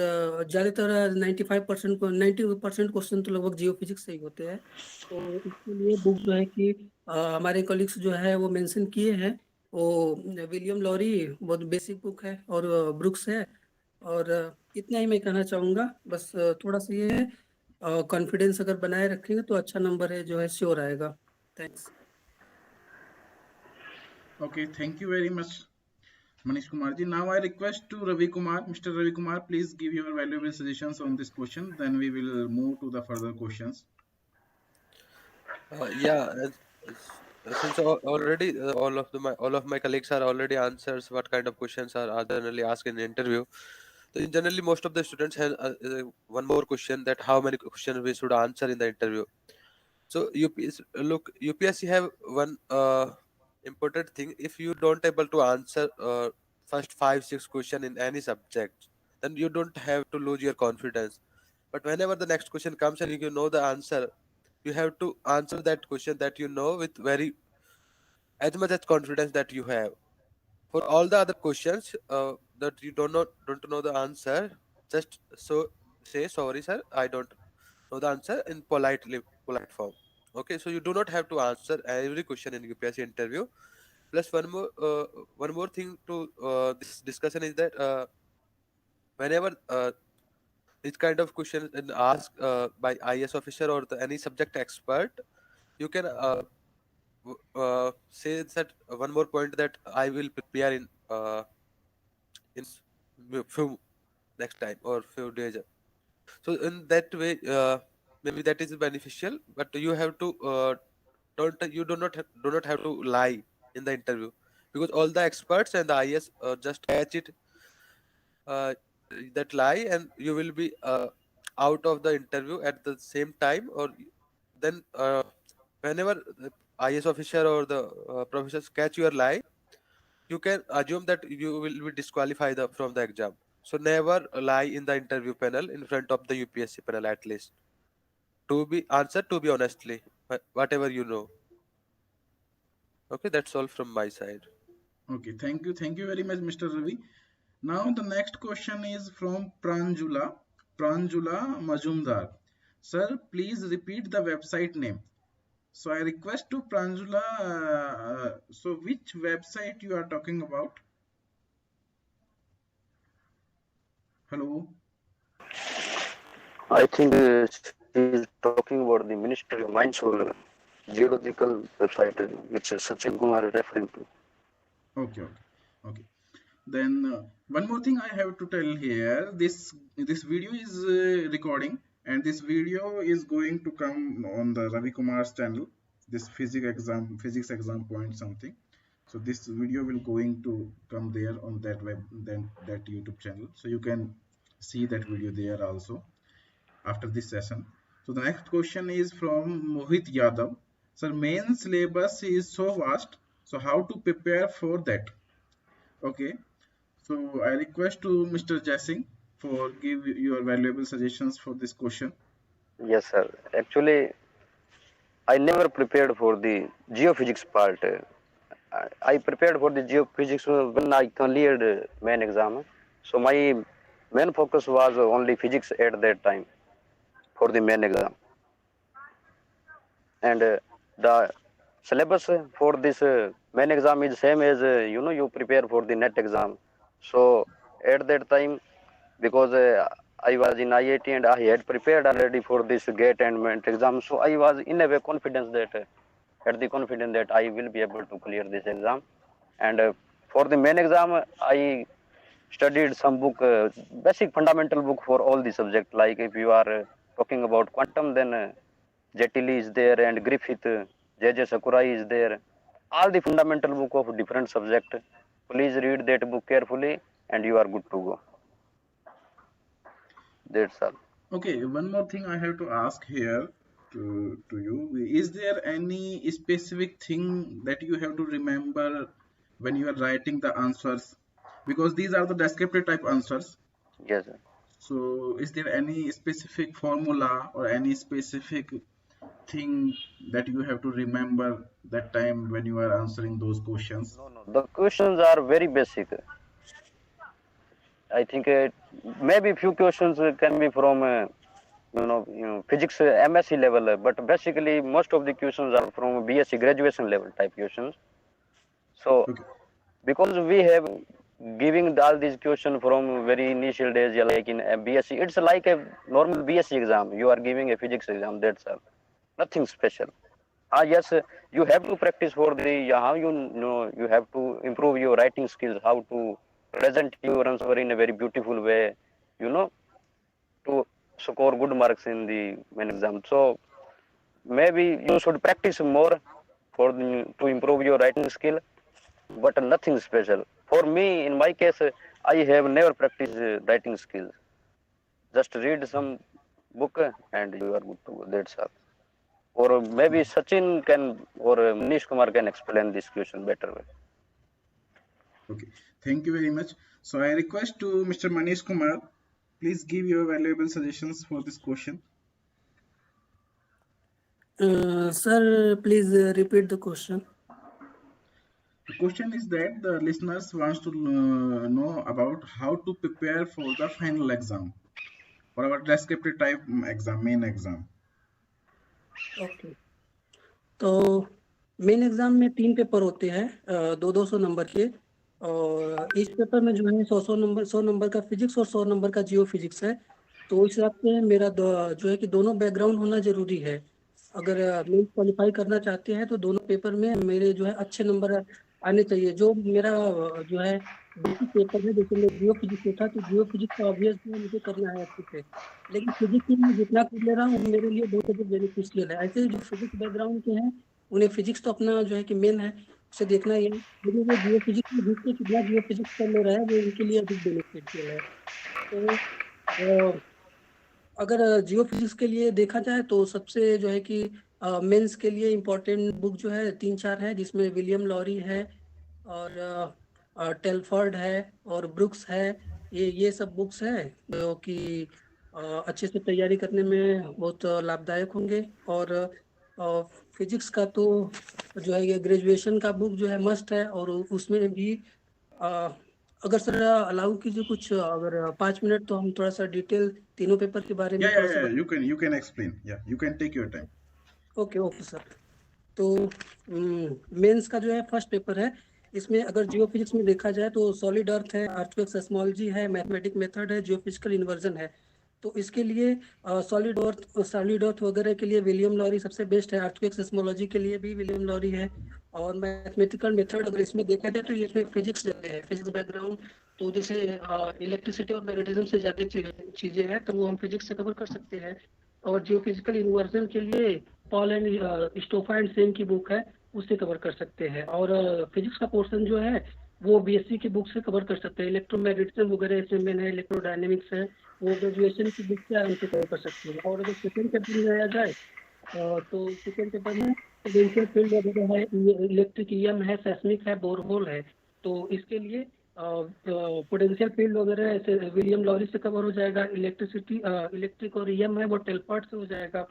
ज़्यादातर 90% क्वेश्चन तो लगभग जियो फिजिक्स से ही होते हैं। तो इसके लिए बुक जो है कि हमारे कॉलीग्स जो है वो मेंशन किए हैं, वो विलियम लॉरी बहुत बेसिक बुक है, और ब्रुक्स है। और इतना ही मैं कहना चाहूँगा, बस थोड़ा सा ये है, कॉन्फिडेंस अगर बनाए रखेंगे तो अच्छा नंबर है जो है श्योर आएगा। Thanks. Okay, thank you very much, Manish Kumar ji. Now I request to Ravi Kumar. Mr. Ravi Kumar, please give your valuable suggestions on this question. Then we will move to the further questions. Yeah, since already all of my colleagues are already answers what kind of questions are generally asked in the interview. So in generally most of the students have one more question, that how many questions we should answer in the interview. So UPSC have one important thing. If you don't able to answer first 5-6 question in any subject, then you don't have to lose your confidence. But whenever the next question comes and you know the answer, you have to answer that question that you know with very as much as confidence that you have. For all the other questions that you don't know the answer, just say sorry sir, I don't know the answer in polite form. Okay, so you do not have to answer every question in UPSC interview. Plus one more thing to this discussion is that whenever this kind of question is asked by IS officer or any subject expert, you can say that one more point, that I will prepare in few next time or few days. So in that way, maybe that is beneficial. But you have to do not have to lie in the interview, because all the experts and the IS just catch it uh, that lie, and you will be out of the interview at the same time. Or then whenever the IS officer or the professors catch your lie, you can assume that you will be disqualified from the exam. So never lie in the interview panel in front of the UPSC panel, at least. To be honestly, whatever you know. Okay, that's all from my side. Okay, thank you very much, Mr. Ravi. Now the next question is from Pranjula Majumdar. Sir, please repeat the website name. So I request to Pranjula, so which website you are talking about? Hello? I think she is talking about the Ministry of Mines or geological website, which Sachin Kumar is referring to. Okay. Then one more thing I have to tell here. This video is recording, and this video is going to come on the Ravi Kumar's channel. This physics exam point something. So this video will going to come there on that that YouTube channel. So you can see that video there also after this session. So the next question is from Mohit Yadav. Sir, main syllabus is so vast. So how to prepare for that? Okay. So I request to Mr. Jasing for give your valuable suggestions for this question. Yes, sir. Actually, I never prepared for the geophysics part. I prepared for the geophysics when I cleared main exam. So my main focus was only physics at that time for the main exam. And the syllabus for this main exam is same as you prepare for the net exam. So at that time, because I was in IIT and I had prepared already for this GATE and MENT exam, so I was in a way confident that had the confidence that I will be able to clear this exam. And for the main exam, I studied some book, basic fundamental book for all the subject. Like if you are talking about quantum, then Jetili is there and Griffith, J.J. Sakurai is there. All the fundamental book of different subject. Please read that book carefully and you are good to go. That's all. Okay, one more thing I have to ask here to you. Is there any specific thing that you have to remember when you are writing the answers? Because these are the descriptive type answers. Yes, sir. So, is there any specific formula or any specific thing that you have to remember that time when you are answering those questions? No, no. The questions are very basic. I think maybe few questions can be from physics MSc level, but basically most of the questions are from BSc graduation level type questions. So Okay. because we have giving all these questions from very initial days, like in BSc, it's like a normal BSc exam. You are giving a physics exam. That's all. Nothing special. Yes, you have to practice for the how you know you have to improve your writing skills, how to present your answer in a very beautiful way, to score good marks in the main exam. So maybe you should practice more to improve your writing skill, but nothing special. For me, in my case, I have never practiced writing skills. Just read some book and you are good to go. That's all. Or maybe Sachin can or Manish Kumar can explain this question better way. Okay. Thank you very much. So, I request to Mr. Manish Kumar, please give your valuable suggestions for this question. Sir, please repeat the question. The question is that the listeners wants to know about how to prepare for the final exam, for our descriptive type exam, main exam. Okay, तो main exam में 3 paper होते हैं, 200 number के, और इस paper में जो है 100 नंबर का फिजिक्स और 100 नंबर का जियो फिजिक्स है। तो इस हिसाब से मेरा जो है कि दोनों बैकग्राउंड होना जरूरी है। अगर मेन क्वालिफाई करना चाहते हैं तो दोनों पेपर में मेरे जो है अच्छे नंबर आने चाहिए। जो मेरा जो है बेसिक पेपर है, जैसे मैं जियो फिजिक्स में था तो जियो फिजिक्स का ऑब्वियस मुझे करना है अच्छे से, लेकिन फिजिक्स में मैं जितना कर ले रहा हूँ वो मेरे लिए बहुत अधिक बेनिफिशियल है। ऐसे जो फिजिक्स बैकग्राउंड के हैं उन्हें फिजिक्स तो अपना जो है कि मेन है, उसे देखना ही है, लेकिन वो जियो फिजिक्स में घुस के कितना जियो फिजिक्स कर ले रहा है वो उनके लिए अधिक बेनिफिशियल है। तो अगर जियो फिजिक्स के लिए देखा जाए तो सबसे जो है कि मेंस के लिए इम्पोर्टेंट बुक जो है 3-4 है, जिसमें विलियम लॉरी है और टेलफोर्ड है और ब्रुक्स है। ये सब बुक्स है जो कि अच्छे से तैयारी करने में बहुत लाभदायक होंगे। और फिजिक्स का तो जो है ये ग्रेजुएशन का बुक जो है मस्ट है, और उसमें भी अगर सर अलाउ कीजिए कुछ, अगर 5 मिनट तो हम थोड़ा सा डिटेल तीनों पेपर के बारे में थोड़ा सा You can explain. Yeah, you can take your time. Okay sir. तो मेंस का जो है फर्स्ट पेपर है, इसमें अगर जियो फिजिक्स में देखा जाए तो सॉलिड अर्थ है, अर्थक्वेक सेस्मोलॉजी है, मैथमेटिक मेथड है, जियोफिजिकल इन्वर्जन है। तो इसके लिए सॉलिड अर्थ वगैरह के लिए विलियम लॉरी सबसे बेस्ट है, अर्थक्वेक सेस्मोलॉजी के लिए भी विलियम लॉरी है। और मैथमेटिकल मेथड अगर इसमें देखा जाए तो इसमें फिजिक्स ज़्यादा है, फिजिक्स बैकग्राउंड। तो जैसे इलेक्ट्रिसिटी और मैग्नेटिज्म से ज़्यादा चीज़ें हैं तो वो हम फिजिक्स से कवर कर सकते हैं। और जियोफिजिकल इन्वर्जन के लिए पॉल एंड स्टोफा एंड सेन की बुक है, उससे कवर कर सकते हैं। और फिजिक्स का पोर्शन जो है वो बीएससी की बुक से कवर कर सकते हैं। इलेक्ट्रोमैग्नेटिज्म वगैरह इसमें है, इलेक्ट्रोडायनेमिक्स है, वो ग्रेजुएशन की बुक से आराम से कवर कर सकते हैं। और अगर सेकेंड पेपर में आया जाए तो सेकेंड पेपर में पोटेंशियल फील्ड वगैरह है, इलेक्ट्रिक ईएम है, सेस्मिक है, बोरहोल है। तो इसके लिए पोटेंशियल फील्ड वगैरह ऐसे विलियम लॉरी से कवर हो जाएगा। इलेक्ट्रिक और ईएम है वो टेलफोर्ड से हो जाएगा।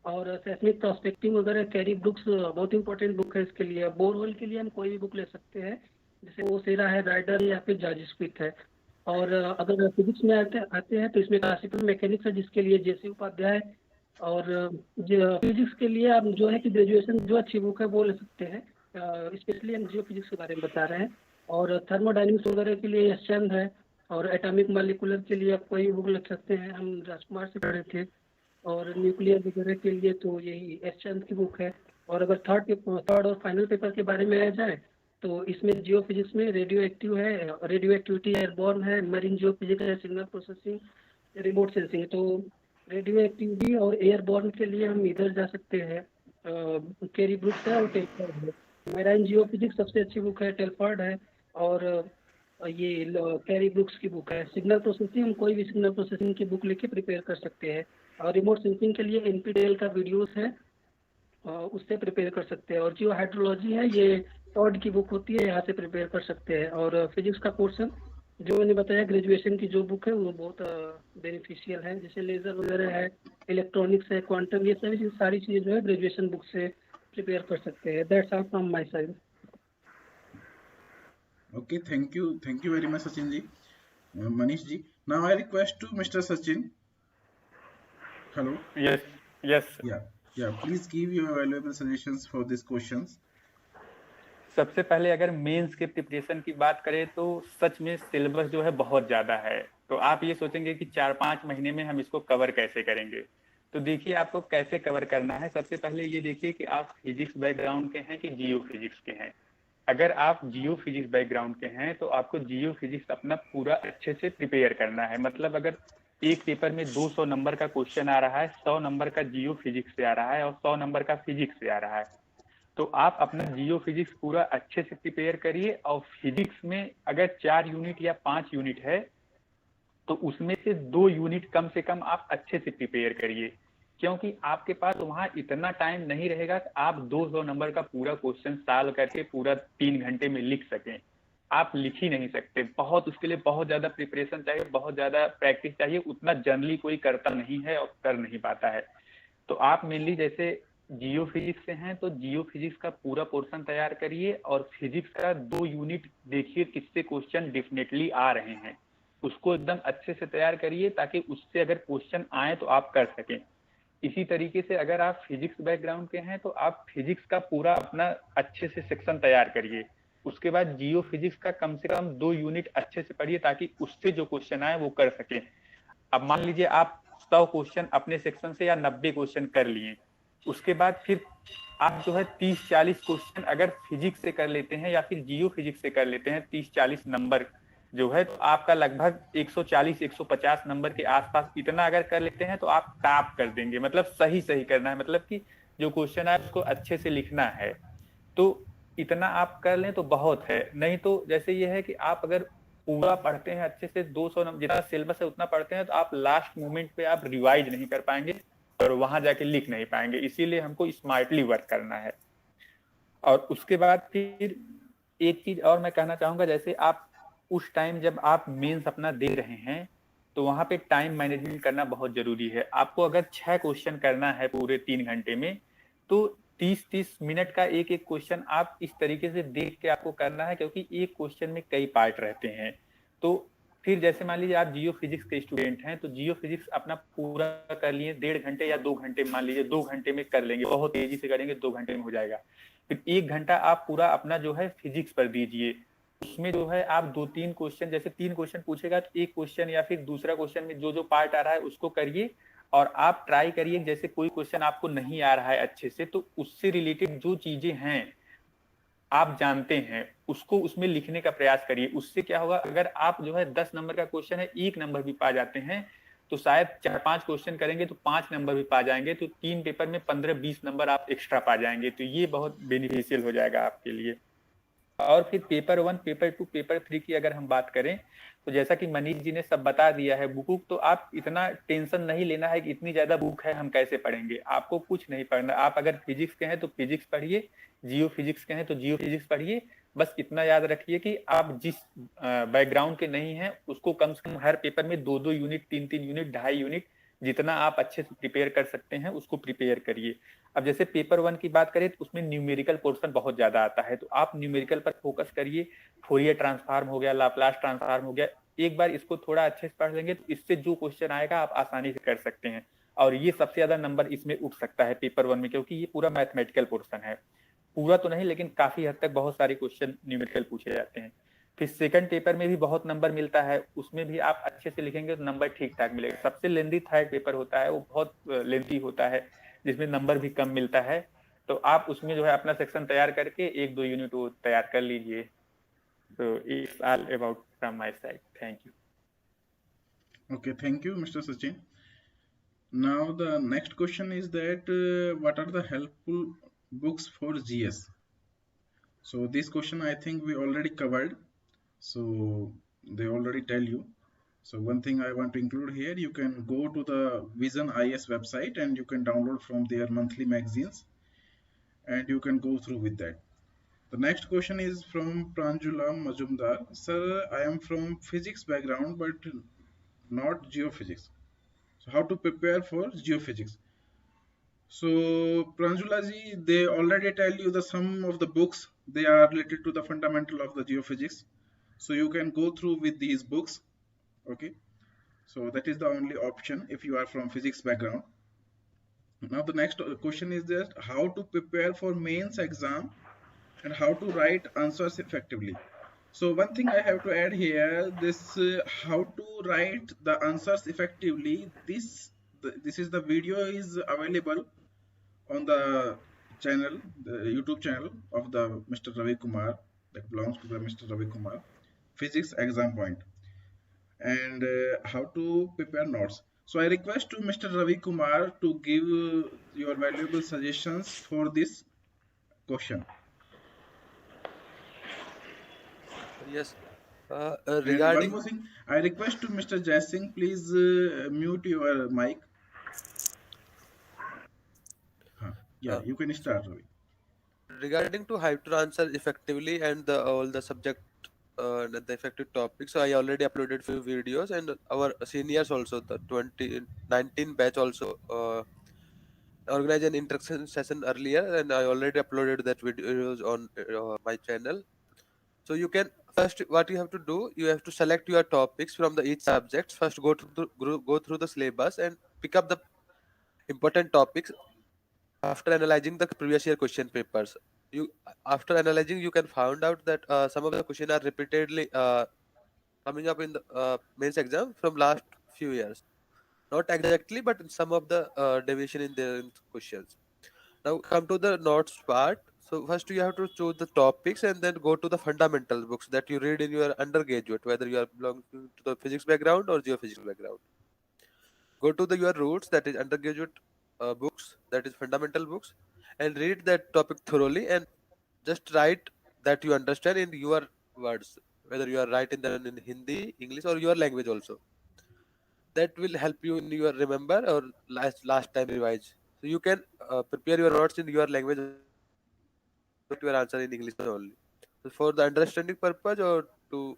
और सेस्मिक प्रोस्पेक्टिंग वगैरह कैरी ब्रुक्स बहुत इंपॉर्टेंट बुक है इसके लिए। बोरहोल के लिए हम कोई भी बुक ले सकते हैं, जैसे वो सेरा है, राइडर या फिर जॉर्ज स्पिथ है। और अगर फिजिक्स में आते हैं तो इसमें क्लासिकल मैकेनिक्स है, जिसके लिए जेसी उपाध्याय। और फिजिक्स के लिए आप जो है कि ग्रेजुएशन जो अच्छी बुक है वो ले सकते हैं, स्पेशली हम जियो फिजिक्स के बारे में बता रहे हैं। और थर्मोडायनेमिक्स वगैरह के लिए यश चंद है। और एटॉमिक मॉलिक्यूलर के लिए आप कोई बुक लिख सकते हैं, हम राजकुमार से पढ़े थे। और न्यूक्लियर वगैरह के लिए तो यही एस चंद की बुक है। और अगर थर्ड और फाइनल पेपर के बारे में आ जाए तो इसमें जियो फिजिक्स में रेडियो एक्टिव है, रेडियो एक्टिविटी एयरबॉर्न है, मरीन जियो फिजिक्स है, सिग्नल प्रोसेसिंग, रिमोट सेंसिंग। तो रेडियो एक्टिविटी और एयरबॉर्न के लिए हम इधर जा सकते हैं, केरी ब्रुक्स है और टेलफोर्ड है। मेराइन जियो फिजिक्स सबसे अच्छी बुक है, टेलफोर्ड है, और ये कैरी ब्रुक्स की बुक है। सिग्नल प्रोसेसिंग, हम कोई भी सिग्नल प्रोसेसिंग की बुक लेके प्रिपेयर कर सकते हैं। और रिमोट सेंसिंग के लिए एनपीटीईएल का वीडियोस है, उससे प्रिपेयर कर सकते हैं। और जियो हाइड्रोलॉजी है, ये टॉड की बुक होती है, यहाँ से प्रिपेयर कर सकते हैं। और फिजिक्स का पोर्शन जो मैंने बताया, ग्रेजुएशन की जो बुक है वो बहुत बेनिफिशियल है, जैसे लेजर वगैरह है, इलेक्ट्रॉनिक्स है, क्वांटम, ये सभी सारी चीज़ें जो है ग्रेजुएशन बुक से प्रिपेयर कर सकते हैं। That's all from my side. Okay, thank you very much, Sachin ji. Manish ji. Now I request to Mr. Sachin. Hello. Yes. Yeah. Please give your valuable suggestions for these questions. सबसे पहले अगर mains के preparation की बात करें तो सच में syllabus जो है बहुत ज्यादा है। तो आप ये सोचेंगे कि 4-5 महीने में हम इसको कवर कैसे करेंगे। तो देखिए आपको कैसे कवर करना है। सबसे पहले ये देखिए कि आप फिजिक्स बैकग्राउंड के हैं कि जियो फिजिक्स के हैं। अगर आप जियो फिजिक्स बैकग्राउंड के हैं तो आपको जियो फिजिक्स अपना पूरा अच्छे से प्रिपेयर करना है। मतलब अगर एक पेपर में 200 नंबर का क्वेश्चन आ रहा है, 100 नंबर का जियो फिजिक्स से आ रहा है और 100 नंबर का फिजिक्स से आ रहा है, तो आप अपना जियो फिजिक्स पूरा अच्छे से प्रिपेयर करिए। और फिजिक्स में अगर 4 यूनिट या 5 यूनिट है तो उसमें से 2 यूनिट कम से कम आप अच्छे से प्रिपेयर करिए, क्योंकि आपके पास वहां इतना टाइम नहीं रहेगा कि आप 200 नंबर का पूरा क्वेश्चन सॉल्व करके पूरा 3 घंटे में लिख सकें। आप लिख ही नहीं सकते, बहुत उसके लिए बहुत ज्यादा प्रिपरेशन चाहिए, बहुत ज्यादा प्रैक्टिस चाहिए। उतना जनरली कोई करता नहीं है और कर नहीं पाता है। तो आप मेनली जैसे जियो फिजिक्स से हैं तो जियो फिजिक्स का पूरा पोर्शन तैयार करिए और फिजिक्स का 2 यूनिट देखिए किससे क्वेश्चन डेफिनेटली आ रहे हैं, उसको एकदम अच्छे से तैयार करिए ताकि उससे अगर क्वेश्चन आए तो आप कर सकें। इसी तरीके से अगर आप फिजिक्स बैकग्राउंड के हैं तो आप फिजिक्स का पूरा अपना अच्छे से सेक्शन तैयार करिए। उसके बाद जियो फिजिक्स का कम से कम 2 यूनिट अच्छे से पढ़िए ताकि उससे जो क्वेश्चन आए वो कर सके। अब मान लीजिए आप 100 क्वेश्चन अपने सेक्शन से या 90 क्वेश्चन कर लिए, उसके बाद फिर आप जो है 30-40 क्वेश्चन अगर फिजिक्स से कर लेते हैं या फिर जियो फिजिक्स से कर लेते हैं, 30-40 नंबर जो है, तो आपका लगभग 140-150 नंबर के आसपास इतना अगर कर लेते हैं तो आप टॉप कर देंगे। मतलब सही करना है, मतलब कि जो क्वेश्चन है उसको अच्छे से लिखना है। तो इतना आप कर लें तो बहुत है। नहीं तो जैसे ये है कि आप अगर पूरा पढ़ते हैं अच्छे से, 200 नंबर जितना सिलेबस है उतना पढ़ते हैं, तो आप लास्ट मोमेंट पे आप रिवाइज नहीं कर पाएंगे और वहां जाके लिख नहीं पाएंगे। इसीलिए हमको स्मार्टली वर्क करना है। और उसके बाद फिर एक चीज और मैं कहना चाहूंगा, जैसे आप उस टाइम जब आप मेंस अपना दे रहे हैं तो वहां पे टाइम मैनेजमेंट करना बहुत जरूरी है। आपको अगर 6 क्वेश्चन करना है पूरे 3 घंटे में, तो 30-30 मिनट का एक क्वेश्चन आप इस तरीके से देख के आपको करना है, क्योंकि एक क्वेश्चन में कई पार्ट रहते हैं। तो फिर जैसे मान लीजिए आप जियो फिजिक्स के स्टूडेंट हैं तो जियो फिजिक्स अपना पूरा कर लिए 1.5 घंटे या 2 घंटे, मान लीजिए 2 घंटे में कर लेंगे, बहुत तेजी से करेंगे 2 घंटे में हो जाएगा। फिर 1 घंटा आप पूरा अपना जो है फिजिक्स पर दीजिए। उसमें जो है आप 2-3 क्वेश्चन, जैसे 3 क्वेश्चन पूछेगा तो एक क्वेश्चन या फिर दूसरा क्वेश्चन में जो पार्ट आ रहा है उसको करिए। और आप ट्राई करिए, जैसे कोई क्वेश्चन आपको नहीं आ रहा है अच्छे से तो उससे रिलेटेड जो चीजें हैं आप जानते हैं उसको उसमें लिखने का प्रयास करिए। उससे क्या होगा, अगर आप जो है 10 नंबर का क्वेश्चन है 1 नंबर भी पा जाते हैं तो शायद 4-5 क्वेश्चन करेंगे तो 5 नंबर भी पा जाएंगे, तो 3 पेपर में 15-20 नंबर आप एक्स्ट्रा पा जाएंगे। तो ये बहुत बेनिफिशियल हो जाएगा आपके लिए। और फिर पेपर 1, पेपर 2, पेपर 3 की अगर हम बात करें तो जैसा कि मनीष जी ने सब बता दिया है, बुक तो आप इतना टेंशन नहीं लेना है कि इतनी ज्यादा बुक है हम कैसे पढ़ेंगे। आपको कुछ नहीं पढ़ना। आप अगर फिजिक्स के हैं तो फिजिक्स पढ़िए, जियो फिजिक्स के हैं तो जियो फिजिक्स पढ़िए। बस इतना याद रखिए कि आप जिस बैकग्राउंड के नहीं हैं उसको कम से कम हर पेपर में 2-2 यूनिट, 3-3 यूनिट, 2.5 यूनिट, जितना आप अच्छे से प्रिपेयर कर सकते हैं उसको प्रिपेयर करिए। अब जैसे पेपर 1 की बात करें तो उसमें न्यूमेरिकल पोर्शन बहुत ज्यादा आता है, तो आप न्यूमेरिकल पर फोकस करिए। फोरियर ट्रांसफॉर्म हो गया, लाप्लास ट्रांसफॉर्म हो गया, एक बार इसको थोड़ा अच्छे से पढ़ लेंगे तो इससे जो क्वेश्चन आएगा आप आसानी से कर सकते हैं। और ये सबसे ज्यादा नंबर इसमें उठ सकता है पेपर 1 में, क्योंकि ये पूरा मैथमेटिकल पोर्शन है। पूरा तो नहीं लेकिन काफी हद तक बहुत सारे क्वेश्चन न्यूमेरिकल पूछे जाते हैं। फिर सेकंड पेपर में भी बहुत नंबर मिलता है, उसमें भी आप अच्छे से लिखेंगे तो नंबर ठीक ठाक मिलेगा। सबसे लेंथी थर्ड पेपर होता है, वो बहुत लेंथी होता है जिसमें नंबर भी कम मिलता है। तो आप उसमें जो है अपना सेक्शन तैयार करके 1-2 यूनिट वो तैयार कर लीजिए। तो it's all about from my side. Thank you. Okay, thank you, Mr. Sachin. Now the next question is that what are the helpful books for GS? So this question I think we already covered. So they already tell you. So one thing I want to include here, you can go to the Vision IS website and you can download from their monthly magazines and you can go through with that. The next question is from Pranjula Majumdar. Sir, I am from physics background but not geophysics. So how to prepare for geophysics? So Pranjula ji, they already tell you the some of the books, they are related to the fundamental of the geophysics. So you can go through with these books. Okay. So that is the only option if you are from physics background. Now the next question is that how to prepare for mains exam and how to write answers effectively. So one thing I have to add here, this how to write the answers effectively. This is the video is available on the channel, the YouTube channel of the Mr. Ravi Kumar, that belongs to the Mr. Ravi Kumar, Physics Exam Point, and how to prepare notes. So I request to Mr. Ravi Kumar to give your valuable suggestions for this question. Yes. And one Regarding more thing, I request to Mr. Jaising, please mute your mic. Yeah, you can start, Ravi. regarding to how to answer effectively and the all the subject the effective topic, so I already uploaded few videos, and our seniors also, the 2019 batch also organized an interaction session earlier, and I already uploaded that videos on my channel. So you can first, what you have to do, you have to select your topics from the each subject. First go through the syllabus and pick up the important topics. After analyzing the previous year question papers, you after analyzing you can find out that some of the questions are repeatedly coming up in the mains exam from last few years, not exactly, but in some of the deviation in the questions. Now come to the notes part. So first you have to choose the topics and then go to the fundamental books that you read in your undergraduate, whether you are belonging to the physics background or geophysics background. Go to the your roots, that is undergraduate books, that is fundamental books, and read that topic thoroughly and just write that you understand in your words, whether you are writing them in Hindi, English, or your language also. That will help you in your remember or last time revise. So you can prepare your notes in your language, your answer in English only. So for the understanding purpose or to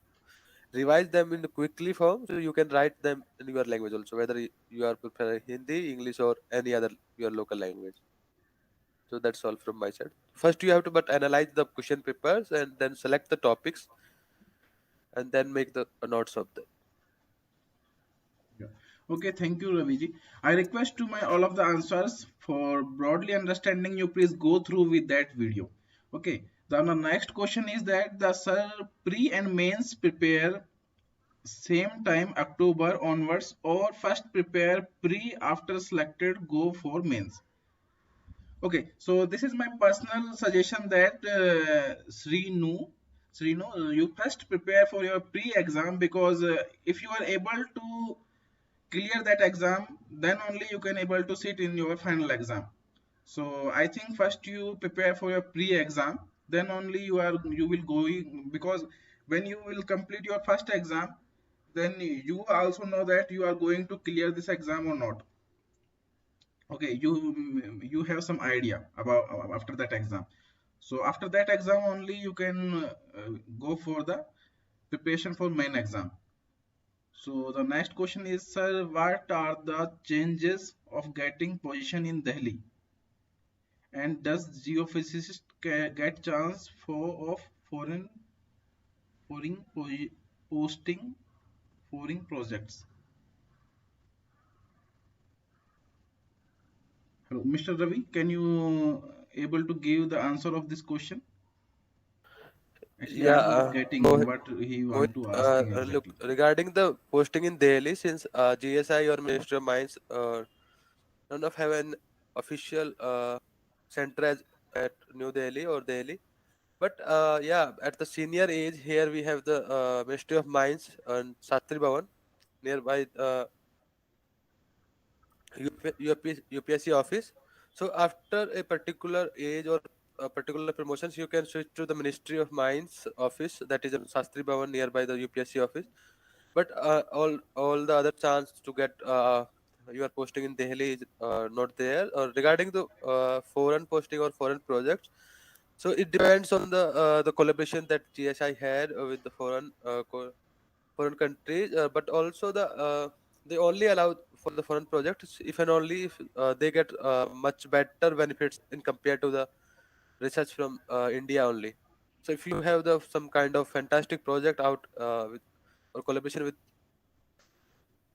revise them in the quickly form, so you can write them in your language also, whether you are preparing Hindi, English, or any other your local language. So that's all from my side. First you have to but analyze the question papers and then select the topics and then make the notes of them. Yeah. Okay, thank you, Raviji. I request to my all of the answers for broadly understanding you. Please go through with that video. Okay. Then the next question is that the sir pre and mains prepare same time October onwards or first prepare pre after selected go for mains. Okay, so this is my personal suggestion that Srinu, you first prepare for your pre-exam because if you are able to clear that exam, then only you can able to sit in your final exam. So I think first you prepare for your pre-exam, then only you will go because when you will complete your first exam, then you also know that you are going to clear this exam or not. Okay, you have some idea about after that exam. So after that exam only you can go for the preparation for main exam. So the next question is, sir, what are the changes of getting position in Delhi? And does geophysicist get chance for of foreign posting foreign projects? Hello, Mr. Ravi, can you able to give the answer of this question? Actually, Yeah, I'm not getting what he want to asking look, exactly. regarding the posting in Delhi, since GSI or Ministry of Mines none of have an official center as at New Delhi or Delhi. But yeah, at the senior age, here we have the Ministry of Mines and Shastri Bhavan nearby UPSC office. So after a particular age or a particular promotions, you can switch to the Ministry of Mines office, that is in Shastri Bhavan nearby the UPSC office. But all the other chance to get your posting in Delhi is not there. Regarding the foreign posting or foreign projects, so it depends on the collaboration that GSI had with the foreign countries, but also they only allow for the foreign projects if and only if they get much better benefits in compared to the research from India only. So if you have the some kind of fantastic project out with or collaboration with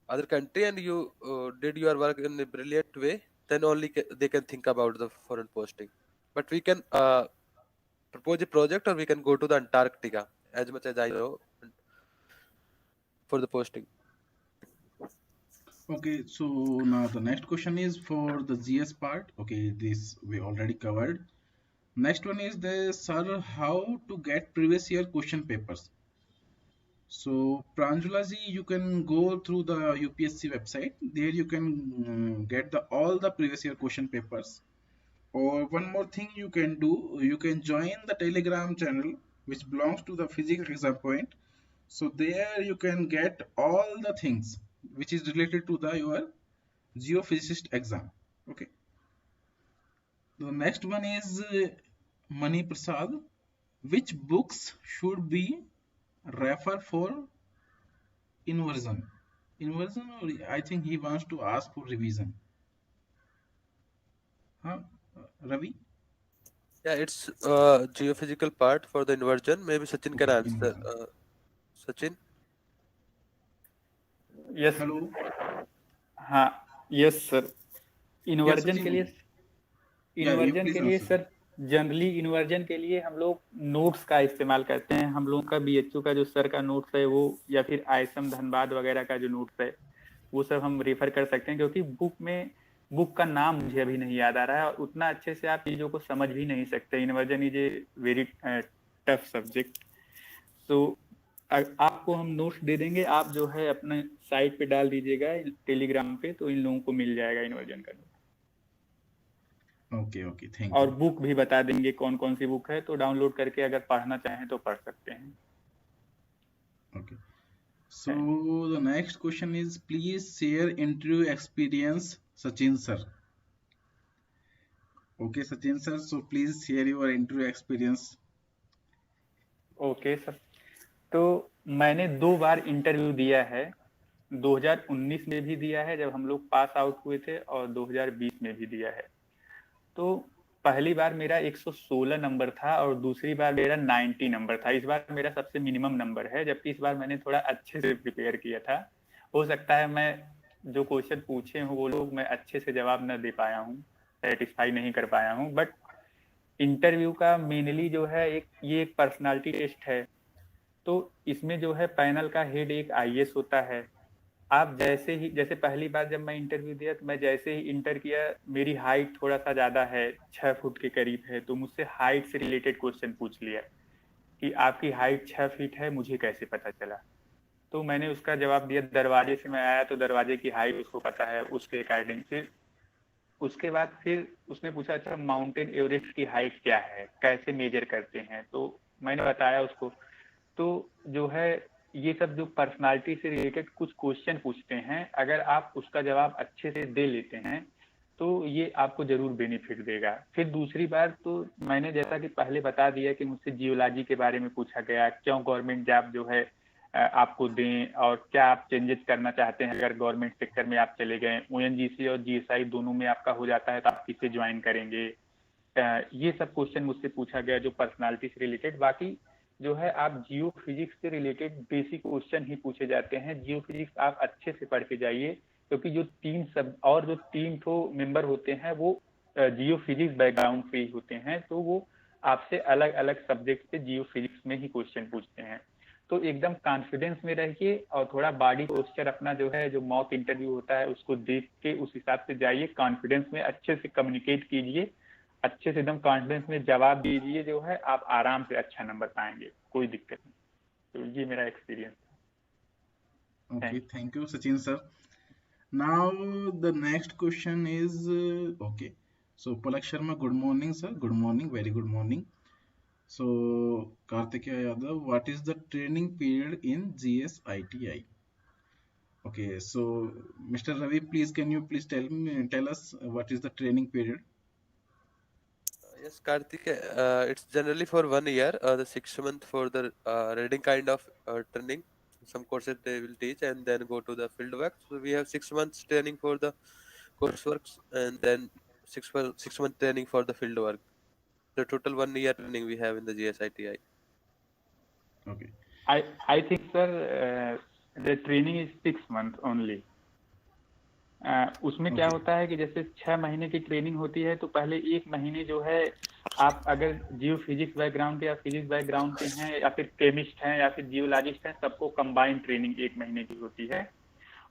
other country and you did your work in a brilliant way, then only they can think about the foreign posting. But we can propose a project or we can go to the Antarctica, as much as I know, for the posting. Okay, so now the next question is for the GS part. Okay, this we already covered. Next one is the sir, how to get previous year question papers. So Pranjula ji, you can go through the UPSC website. There you can get the all the previous year question papers. Or one more thing you can do, you can join the Telegram channel which belongs to the physics exam point. So there you can get all the things which is related to the your geophysicist exam. Okay. The next one is Mani Prasad. Which books should be refer for inversion? Inversion, or I think he wants to ask for revision. Huh, Ravi? Yeah, it's geophysical part for the inversion. Maybe Sachin can Okay, answer. inversion. Sachin? Yes Hello. हाँ yes sir Yes, inversion के लिए Sachin. Yeah, you please answer. Sir generally inversion के लिए हम लोग notes का इस्तेमाल करते हैं। हम लोगों का बीएचयू का जो सर का नोट्स है वो, या फिर आईएसएम धनबाद वगैरह का जो नोट्स है वो सब हम रेफर कर सकते हैं, क्योंकि बुक का नाम मुझे अभी नहीं याद आ रहा है और उतना अच्छे से आप चीजों को समझ भी नहीं सकते। Inversion is a very tough subject. तो आपको हम नोट्स दे देंगे, आप जो है अपने साइट पे डाल दीजिएगा टेलीग्राम पे, तो इन लोगों को मिल जाएगा इन्वर्जन का नोट। ओके ओके, थैंक और यू। बुक भी बता देंगे कौन कौन सी बुक है, तो डाउनलोड करके अगर पढ़ना चाहें तो पढ़ सकते हैं। Okay. So the next question is, please share interview experience, Sachin sir. Okay, Sachin sir. So please share your interview experience. Okay sir, तो मैंने 2 बार इंटरव्यू दिया है। 2019 में भी दिया है जब हम लोग पास आउट हुए थे, और 2020 में भी दिया है। तो पहली बार मेरा 116 नंबर था और दूसरी बार मेरा 90 नंबर था। इस बार मेरा सबसे मिनिमम नंबर है, जबकि इस बार मैंने थोड़ा अच्छे से प्रिपेयर किया था। हो सकता है मैं जो क्वेश्चन पूछे हूँ वो लोग मैं अच्छे से जवाब न दे पाया हूँ, सेटिस्फाई नहीं कर पाया हूँ। बट इंटरव्यू का मेनली जो है ये एक पर्सनालिटी टेस्ट है। तो इसमें जो है पैनल का हेड एक आईएएस होता है। आप जैसे पहली बार जब मैं इंटरव्यू दिया, तो मैं जैसे ही इंटर किया, मेरी हाइट थोड़ा सा ज्यादा है, 6 फुट के करीब है, तो मुझसे हाइट से रिलेटेड क्वेश्चन पूछ लिया कि आपकी हाइट 6 फीट है, मुझे कैसे पता चला। तो मैंने उसका जवाब दिया, दरवाजे से मैं आया तो दरवाजे की हाइट उसको पता है, उसके अकॉर्डिंग। फिर उसके बाद फिर उसने पूछा, अच्छा माउंटेन एवरेस्ट की हाइट क्या है, कैसे मेजर करते हैं, तो मैंने बताया उसको। तो जो है ये सब जो पर्सनालिटी से रिलेटेड कुछ क्वेश्चन पूछते हैं, अगर आप उसका जवाब अच्छे से दे लेते हैं तो ये आपको जरूर बेनिफिट देगा। फिर दूसरी बार तो मैंने जैसा कि पहले बता दिया कि मुझसे जियोलॉजी के बारे में पूछा गया, क्यों गवर्नमेंट जॉब जो है आपको दें और क्या आप चेंजेस करना चाहते हैं अगर गवर्नमेंट सेक्टर में आप चले गए। ओएनजीसी और जीएसआई दोनों में आपका हो जाता है तो आप किससे ज्वाइन करेंगे। ये सब क्वेश्चन मुझसे पूछा गया जो पर्सनालिटी से रिलेटेड। बाकी जो है आप जियो फिजिक्स से रिलेटेड बेसिक क्वेश्चन ही पूछे जाते हैं। जियो फिजिक्स आप अच्छे से पढ़ के जाइए, क्योंकि जो 3 ठो मेंबर होते हैं वो जियो फिजिक्स बैकग्राउंड से ही होते हैं, तो वो आपसे अलग अलग सब्जेक्ट से जियो फिजिक्स में ही क्वेश्चन पूछते हैं। तो एकदम कॉन्फिडेंस में रहिए और थोड़ा बॉडी पोस्चर अपना जो है, जो मॉक इंटरव्यू होता है उसको देख के उस हिसाब से जाइए, कॉन्फिडेंस में अच्छे से कम्युनिकेट कीजिए अच्छे से एकदम कॉन्फिडेंस में जवाब दीजिए, जो है आप आराम से अच्छा नंबर पाएंगे, कोई दिक्कत नहीं। तो ये मेरा एक्सपीरियंस है। Okay, thank you, Sachin sir. Now the next question is okay. So Palak Sharma, good morning, sir. Good morning, very good morning. So Kartikeya Yadav, what is the training period in GSITI? Okay, so Mr. Ravi, please can you please tell us what is the training period? Yes, Karthik, it's generally for 1 year, the 6 month for the reading kind of training. Some courses they will teach and then go to the field work. So we have 6 months training for the courseworks and then 6 month training for the field work. The total 1 year training we have in the GSITI. Okay. I think, sir, the training is 6 months only. उसमें क्या Okay. होता है कि जैसे 6 महीने की training होती है, तो पहले 1 महीने जो है आप अगर जियो फिजिक्स बैकग्राउंड के या फिजिक्स बैकग्राउंड के हैं या फिर केमिस्ट हैं या फिर जियोलॉजिस्ट हैं, सबको कंबाइंड ट्रेनिंग 1 महीने की होती है।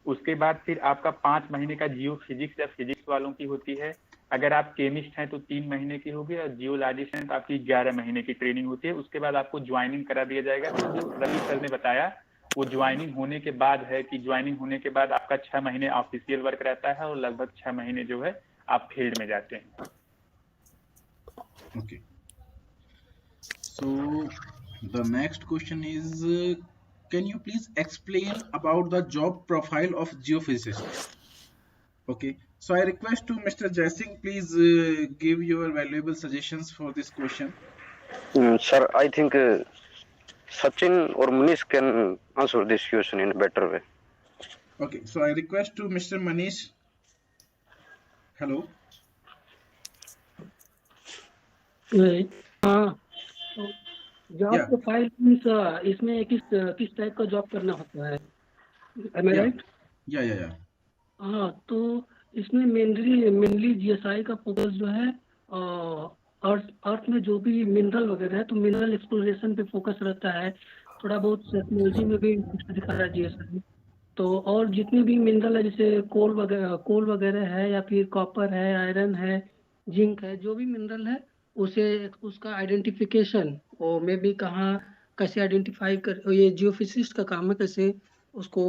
उसके बाद फिर आपका 5 महीने का जियो फिजिक्स या फिजिक्स वालों की होती है। अगर आप केमिस्ट हैं तो 3 महीने की होगी और जियोलॉजिस्ट हैं तो आपकी 11 महीने की ट्रेनिंग होती है। उसके बाद आपको ज्वाइनिंग करा दिया जाएगा। तो जो रवि सर ने बताया वो ज्वाइनिंग होने के बाद है कि ज्वाइनिंग होने के बाद आपका 6 महीने ऑफिशियल वर्क रहता है और लगभग 6 महीने जो है आप फील्ड में जाते हैं। Okay. So the next question is, can you please explain about the job profile of geophysicist? Okay. So I request to Mr. Jaising, please give your valuable suggestions for this question. Sir, I think Sachin or Manish can answer this question in a better way. Okay. So I request to Mr. Manish. Hello. हाँ, job Yeah. Profile means इसमें किस type का job करना होता है, M आई Yeah. Right? Yeah. हाँ, तो इसमें मेनली जीएसआई का फोकस जो है अर्थ में जो भी मिनरल वगैरह है, तो मिनरल एक्सप्लोरेशन पे फोकस रहता है। थोड़ा बहुत टेक्नोलॉजी में भी इंटरेस्ट दिखा रहा है जीएसआई। तो और जितने भी मिनरल है, जैसे कोल वगैरह है या फिर कॉपर है, आयरन है, जिंक है, जो भी मिनरल है उसे उसका आइडेंटिफिकेशन और मे बी कहाँ कैसे आइडेंटिफाई कर, ये जियोफिजिस्ट का काम है, कैसे उसको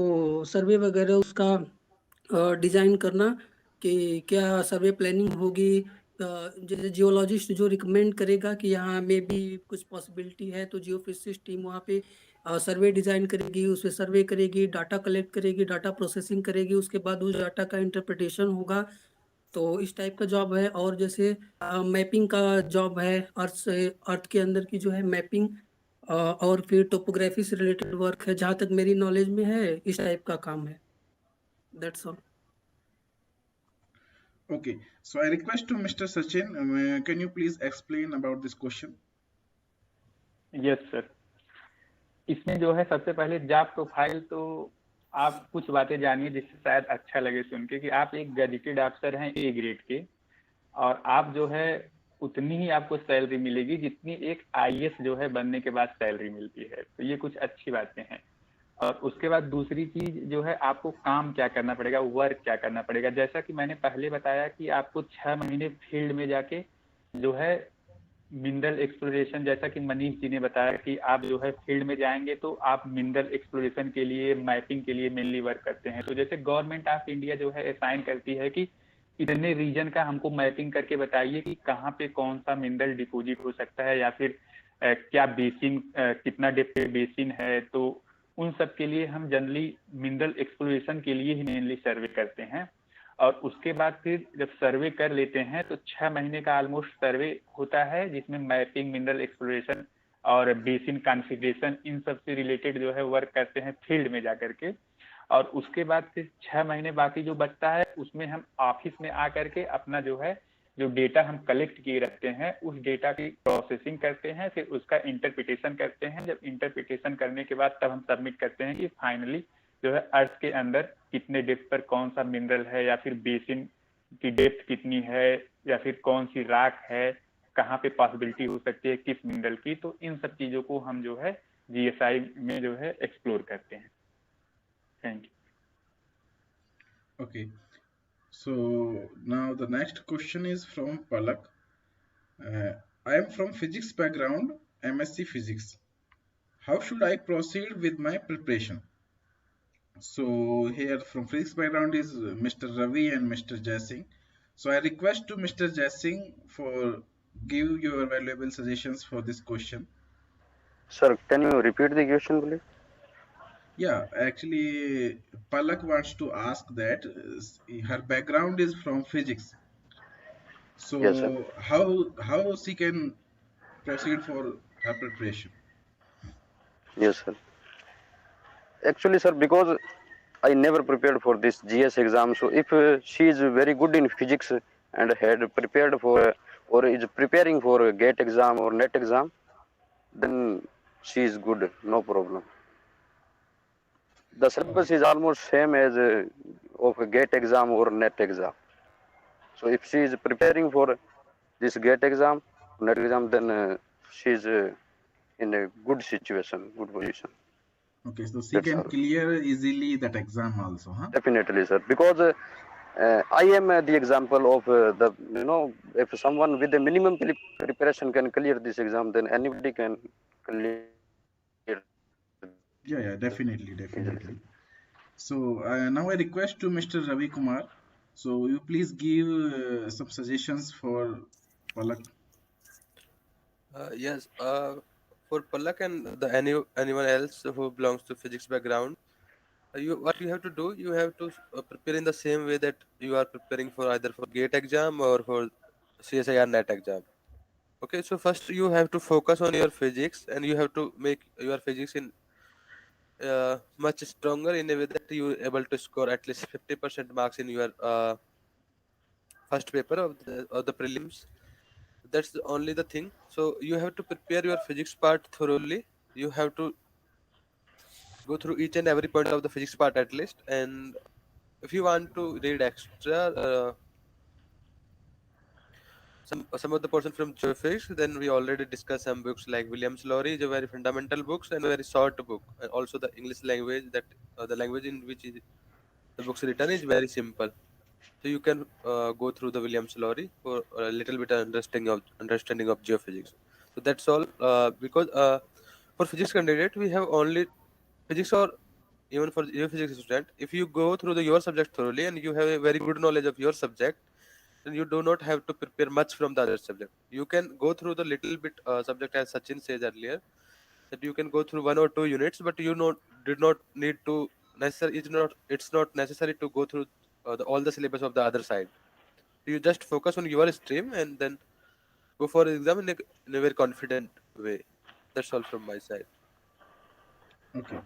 सर्वे वगैरह उसका डिजाइन करना कि क्या सर्वे प्लानिंग होगी। जैसे जियोलॉजिस्ट जो रिकमेंड करेगा कि यहाँ में भी कुछ पॉसिबिलिटी है, तो जियोफिजिस्ट टीम वहाँ पे सर्वे डिजाइन करेगी, उसमें सर्वे करेगी, डाटा कलेक्ट करेगी, डाटा प्रोसेसिंग करेगी, उसके बाद उस डाटा का इंटरप्रिटेशन होगा। तो इस टाइप का जॉब है। और जैसे मैपिंग का जॉब है, अर्थ के अंदर की जो है मैपिंग, और फिर टोपोग्राफी से रिलेटेड वर्क है, जहाँ तक मेरी नॉलेज में है इस टाइप का काम है। That's all. Okay. So I request to Mr. Sachin, can you please explain about this question? Yes sir, इसमें जो है सबसे पहले जॉब प्रोफाइल, तो आप कुछ बातें जानिए जिससे शायद अच्छा लगे सुन के कि आप एक गजेटेड अफसर हैं ए ग्रेड के, और आप जो है उतनी ही आपको सैलरी मिलेगी जितनी एक आईएएस जो है बनने के बाद सैलरी मिलती है। तो ये कुछ अच्छी बातें हैं। और उसके बाद दूसरी चीज जो है, आपको काम क्या करना पड़ेगा, वर्क क्या करना पड़ेगा। जैसा कि मैंने पहले बताया कि आपको 6 महीने फील्ड में जाके जो है मिनरल एक्सप्लोरेशन, जैसा कि मनीष जी ने बताया कि आप जो है फील्ड में जाएंगे तो आप मिनरल एक्सप्लोरेशन के लिए, मैपिंग के लिए मेनली वर्क करते हैं। तो जैसे गवर्नमेंट ऑफ इंडिया जो है असाइन करती है कि इतने रीजन का हमको मैपिंग करके बताइए कि कहाँ पे कौन सा मिनरल डिपोजिट हो सकता है, या फिर क्या बेसिन, कितना डेप्थ बेसिन है। तो उन सब के लिए हम जनरली मिनरल एक्सप्लोरेशन के लिए ही मेनली सर्वे करते हैं। और उसके बाद फिर जब सर्वे कर लेते हैं तो 6 महीने का ऑलमोस्ट सर्वे होता है, जिसमें मैपिंग, मिनरल एक्सप्लोरेशन और बेसिन कॉन्फ़िगरेशन, इन सब से रिलेटेड जो है वर्क करते हैं फील्ड में जा करके। और उसके बाद फिर 6 महीने बाकी जो बचता है उसमें हम ऑफिस में आकर के अपना जो है जो डेटा हम कलेक्ट किए रखते हैं उस डेटा की प्रोसेसिंग करते हैं, फिर उसका इंटरप्रिटेशन करते हैं। जब इंटरप्रिटेशन करने के बाद तब हम सबमिट करते हैं कि फाइनली जो है अर्थ के अंदर कितने डेप्थ पर कौन सा मिनरल है, या फिर बेसिन की डेप्थ कितनी है, या फिर कौन सी राख है, कहाँ पे पॉसिबिलिटी हो सकती है किस मिनरल की। तो इन सब चीजों को हम जो है जीएसआई में जो है एक्सप्लोर करते हैं। Thank you. Okay. So now the next question is from Palak. I am from physics background, MSc Physics. How should I proceed with my preparation? So here from physics background is Mr. Ravi and Mr. Jaising. So I request to Mr. Jaising for give your valuable suggestions for this question. Sir, can you repeat the question, please? Yeah, actually, Palak wants to ask that her background is from physics. So Yes, sir. how she can proceed for her preparation? Yes, sir. Actually, sir, because I never prepared for this GS exam, so if she is very good in physics and had prepared for or is preparing for a GATE exam or NET exam, then she is good, no problem. The syllabus is almost same as of a GATE exam or NET exam. So if she is preparing for this GATE exam, NET exam, then she is in a good situation, good position. Okay, so she That's can all. clear easily that exam also, huh? Definitely, sir. Because I am the example of if someone with a minimum preparation can clear this exam, then anybody can clear Yeah, definitely, easily. definitely. So now I request to Mr. Ravi Kumar. So you please give some suggestions for Palak. Yes. For Palak and anyone else who belongs to physics background, what you have to do, you have to prepare in the same way that you are preparing for either for GATE exam or for CSIR NET exam. Okay, so first you have to focus on your physics, and you have to make your physics in much stronger in a way that you are able to score at least 50% marks in your first paper of the prelims. That's only the thing. So you have to prepare your physics part thoroughly. You have to go through each and every point of the physics part at least. And if you want to read extra some of the portion from geophysics, then we already discussed some books like Williams Lowry is a very fundamental books and very short book, and also the English language that the language in which the books written is very simple. So you can go through the Williams Lowry for a little bit of understanding of geophysics. So that's all. Because for physics candidate we have only physics, or even for geophysics student, if you go through your subject thoroughly and you have a very good knowledge of your subject, then you do not have to prepare much from the other subject. You can go through the little bit subject, as Sachin says earlier, that you can go through 1 or 2 units, but you did not need to necessary. It's not necessary to go through all the syllabus of the other side. You just focus on your stream and then go for the exam in a very confident way. That's all from my side. Okay.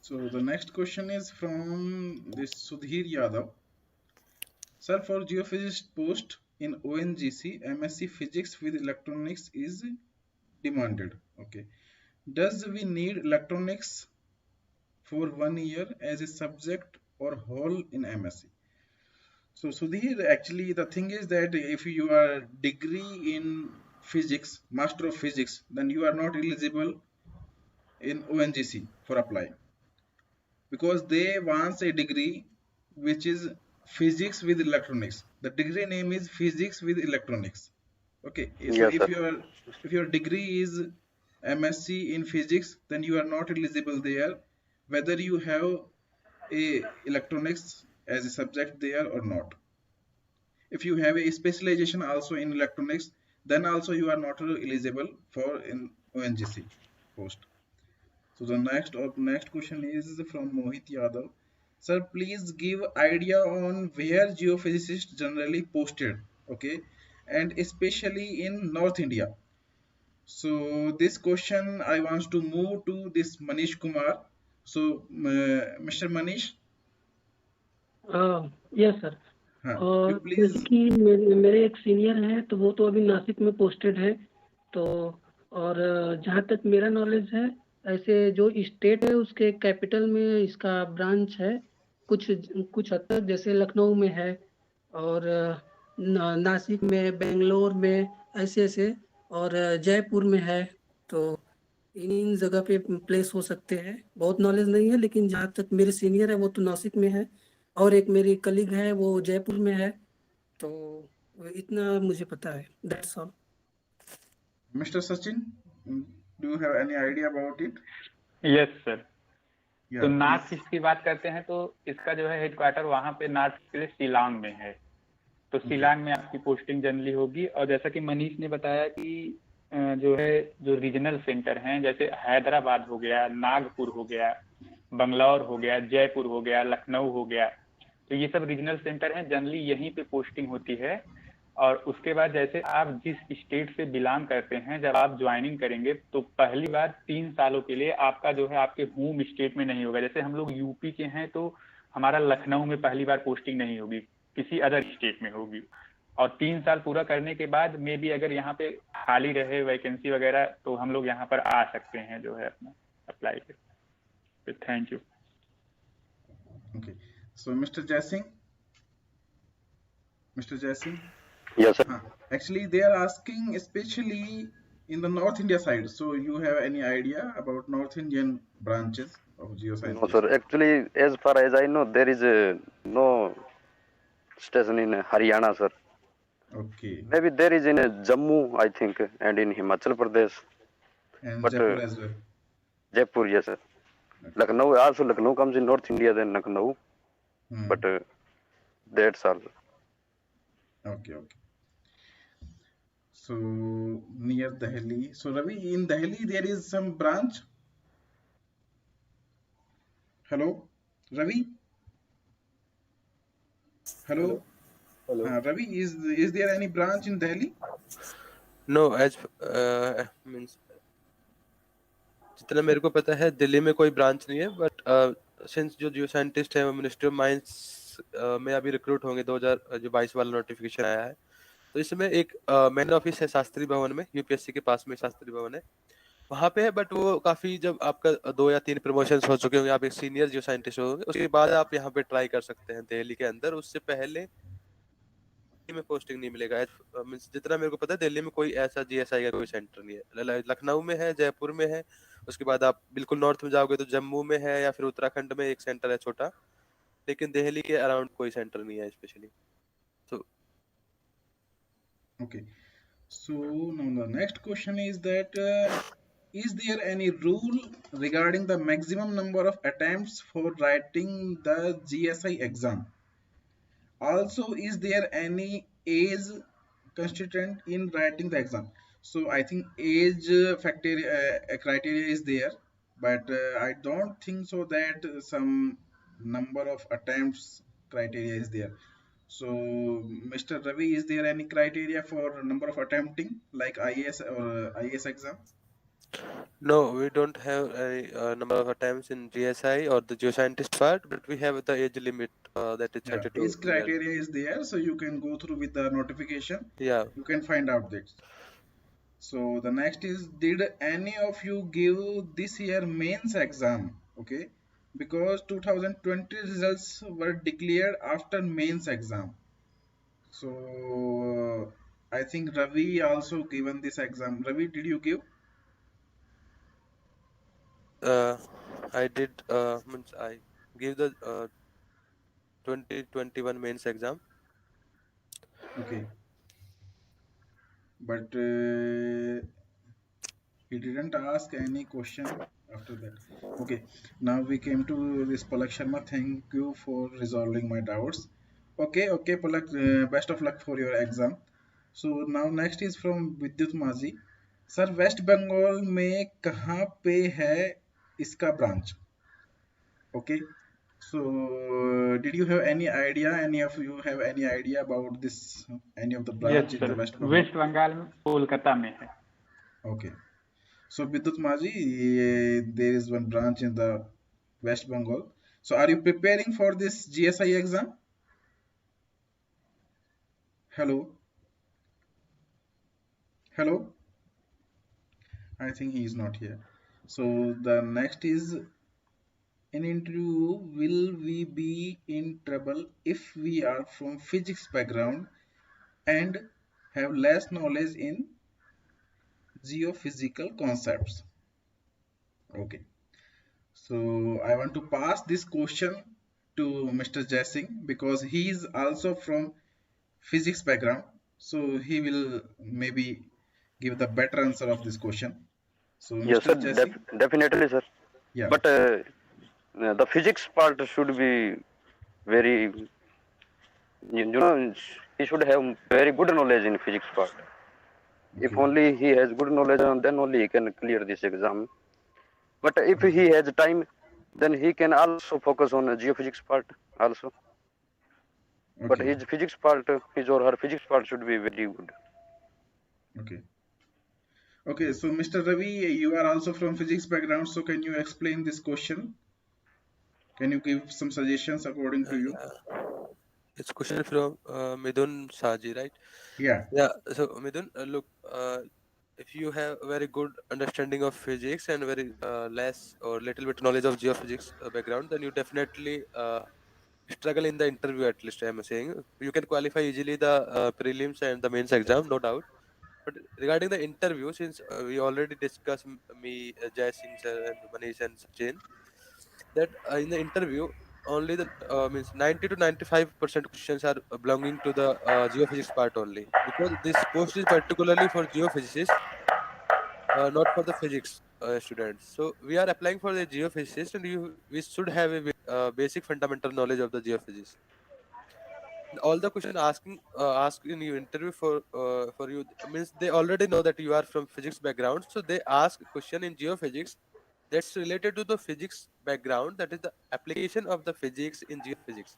So the next question is from this Sudhir Yadav. Sir, for geophysics post in ONGC, MSc Physics with Electronics is demanded. Okay. Does we need electronics for 1 year as a subject or whole in MSc? So Sudhir, actually the thing is that if you are degree in physics, master of physics, then you are not eligible in ONGC for applying, because they want a degree which is physics with electronics. The degree name is physics with electronics. Okay, so Yes, sir. if your degree is MSc in physics, then you are not eligible there, whether you have a electronics as a subject there or not. If you have a specialization also in electronics, then also you are not eligible for in ONGC post. So the next question is from Mohit Yadav. Sir, please give idea on where geophysicists generally posted, okay, and especially in North India. So this question I want to move to this Manish Kumar. So Mr. Manish, yes sir. हाँ, you जैसे please. कि मेरे एक senior हैं, तो वो तो अभी नासिक में पोस्टेड है। तो और जहाँ तक मेरा नॉलेज है, ऐसे जो स्टेट है उसके कैपिटल में इसका ब्रांच है, कुछ कुछ हद तक, जैसे लखनऊ में है और नासिक में, बेंगलोर में, ऐसे और जयपुर में है। तो इन जगह पे प्लेस हो सकते हैं। बहुत नॉलेज नहीं है, लेकिन जहाँ तक मेरे सीनियर है वो तो नासिक में है, और एक मेरी कलीग है वो जयपुर में है। तो इतना मुझे पता है। That's all. Mr. Sachin, do you have any idea about it? Yes sir. तो Yeah, नॉर्थ please. ईस्ट की बात करते हैं तो इसका जो है हेडक्वार्टर वहां पे नॉर्थ के लिए शिलांग में है। तो Okay. शिलांग में आपकी पोस्टिंग जनरली होगी। और जैसा कि मनीष ने बताया कि जो है जो रीजनल सेंटर हैं, जैसे हैदराबाद हो गया, नागपुर हो गया, बंगलौर हो गया, जयपुर हो गया, लखनऊ हो गया, तो ये सब रीजनल सेंटर हैं, जनरली यहीं पे पोस्टिंग होती है। और उसके बाद जैसे आप जिस स्टेट से बिलोंग करते हैं, जब आप ज्वाइनिंग करेंगे तो पहली बार 3 सालों के लिए आपका जो है आपके होम स्टेट में नहीं होगा। जैसे हम लोग यूपी के हैं तो हमारा लखनऊ में पहली बार पोस्टिंग नहीं होगी, किसी अदर स्टेट में होगी। और 3 साल पूरा करने के बाद मे भी अगर यहाँ पे खाली रहे वैकेंसी वगैरह तो हम लोग यहाँ पर आ सकते हैं जो है अपना अप्लाई करके। Thank you. Okay. So, Mr. Jaising. Mr. Jaising. Yes, sir. Actually, they are asking especially in the North India side. So, you have any idea about North Indian branches of No, geoscientist? sir. Actually, as far as I know, there is no station in Haryana, sir. Okay. Maybe there is in Jammu, I think, and in Himachal Pradesh. And But Jaipur as well. Jaipur, yes, sir. Lucknow, also Lucknow comes in North India, then Lucknow. But that's all. Okay, okay. So, near Delhi. So, Ravi, in Delhi, there is some branch. Hello, Ravi. Hello. Hello. Ravi, is there any branch in Delhi? No, as means जितना मेरे को पता है दिल्ली में कोई branch नहीं है, but since जो जियो साइंटिस्ट है वो मिनिस्ट्री ऑफ माइंस में अभी रिक्रूट होंगे 2022 वाला नोटिफिकेशन आया है। तो इसमें एक मेन ऑफिस है शास्त्री भवन में, यूपीएससी के पास में शास्त्री भवन है, वहां पे है। बट वो काफी, जब आपका 2 या 3 प्रमोशन हो चुके होंगे, आप एक सीनियर जियो साइंटिस्ट होंगे, उसके बाद आप यहाँ पे ट्राई कर सकते हैं दिल्ली के अंदर। उससे पहले में पोस्टिंग नहीं मिलेगा। मींस जितना मेरे को पता है दिल्ली में कोई ऐसा जीएसआई का कोई सेंटर नहीं है। लखनऊ में है, जयपुर में है, उसके बाद आप बिल्कुल नॉर्थ में जाओगे तो जम्मू में है, या फिर उत्तराखंड में एक सेंटर है छोटा, लेकिन दिल्ली के अराउंड कोई सेंटर नहीं है स्पेशली। तो Okay. So now the next question is that is there any rule regarding the maximum number of attempts for writing the GSI exam? Also, is there any age constraint in writing the exam? So I think age factor criteria is there, but I don't think so that some number of attempts criteria is there. So, Mr. Ravi, is there any criteria for number of attempting like IAS or IAS exam? no, we don't have any number of attempts in GSI or the geoscientist part, but we have the age limit that is Yeah, 32 age criteria is there, so you can go through with the notification. Yeah. You can find out that. So the next is, did any of you give this year mains exam? Okay, because 2020 results were declared after mains exam. So I think Ravi also given this exam. Ravi, did you give? I did. Means I gave the 2021 mains exam. Okay, but he didn't ask any question after that. Okay, now we came to this Palak Sharma. Thank you for resolving my doubts. Okay, okay, Palak, best of luck for your exam. So now next is from Vidyut Mazi. Sir West Bengal में कहाँ पे है इसका branch? Okay, so did you have any idea? Any of you have any idea about this? Any of the branch yes in the sir, West Bengal? West Bengal में कोलकाता में है। Okay. So Vidyut Maji, there is one branch in the West Bengal. So are you preparing for this GSI exam? Hello? Hello? I think he is not here. So the next is, in interview, will we be in trouble if we are from physics background and have less knowledge in geophysical concepts? Okay. So I want to pass this question to Mr. Jaising because he is also from physics background. So he will maybe give the better answer of this question. So, Yes, sir. Mr. Jesse, Definitely, sir. yeah, But the physics part should be very, he should have very good knowledge in physics part. If okay, only he has good knowledge, then only he can clear this exam. But if he has time, then he can also focus on the geophysics part also. But okay, his physics part, his or her physics part should be very good. okay. Okay, so Mr. Ravi, you are also from physics background, so can you explain this question? Can you give some suggestions according to you? It's question from Midun Saji, right? Yeah, Yeah. So Midun, look, if you have a very good understanding of physics and very less or little bit knowledge of geophysics background, then you definitely struggle in the interview. At least I'm saying you can qualify easily the prelims and the mains exam, no doubt. But regarding the interview, since we already discussed me, Jai Singh sir, and Manish and Sachin, that in the interview only the means 90 to 95% questions are belonging to the geophysics part only, because this post is particularly for geophysicists, not for the physics students. So we are applying for the geophysicist, and we should have a basic fundamental knowledge of the geophysics. All the question asked in your interview for you means they already know that you are from physics background, so they ask a question in geophysics that's related to the physics background, that is the application of the physics in geophysics.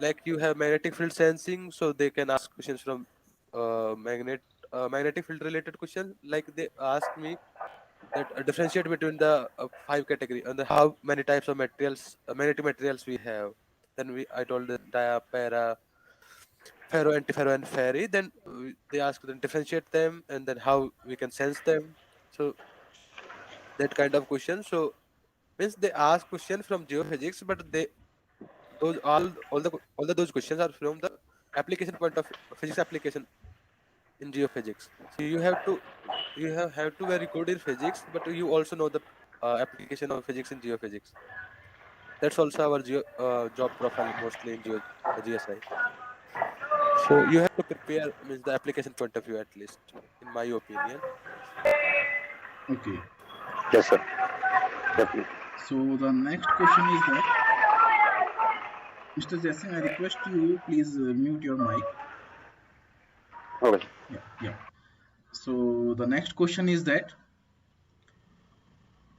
Like you have magnetic field sensing, so they can ask questions from magnetic field related question. Like they ask me that differentiate between the five category and the how many types of materials, magnetic materials we have. Then I told the dia, para, ferro, antiferro, and ferry. Then they ask them differentiate them, and then how we can sense them. So that kind of question. So means they ask question from geophysics, but they those all the those questions are from the application point of physics application in geophysics. So have to very good in physics, but you also know the application of physics in geophysics. That's also our job profile mostly in GSI. So you have to prepare means the application point of view, at least in my opinion. okay. Yes, sir. Definitely. So the next question is that, Mr. Jason, I request you please mute your mic. Okay. Yeah, yeah. So the next question is that,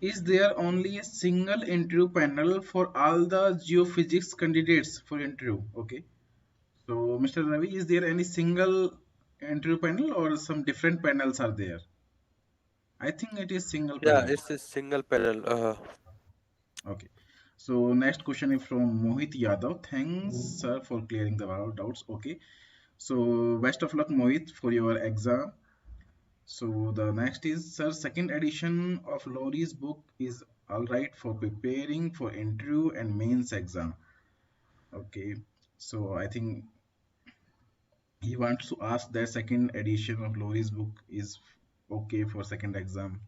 is there only a single interview panel for all the geophysics candidates for interview? Okay. So, Mr. Ravi, is there any single interview panel or some different panels are there? I think it is single Yeah, panel. it's a single panel. Okay. So next question is from Mohit Yadav. Thanks, sir, for clearing the doubts. Okay. So best of luck, Mohit, for your exam. So the next is, sir, second edition of Lori's book is all right for preparing for interview and mains exam. Okay. So I think he wants to ask that second edition of Lori's book is okay for second exam,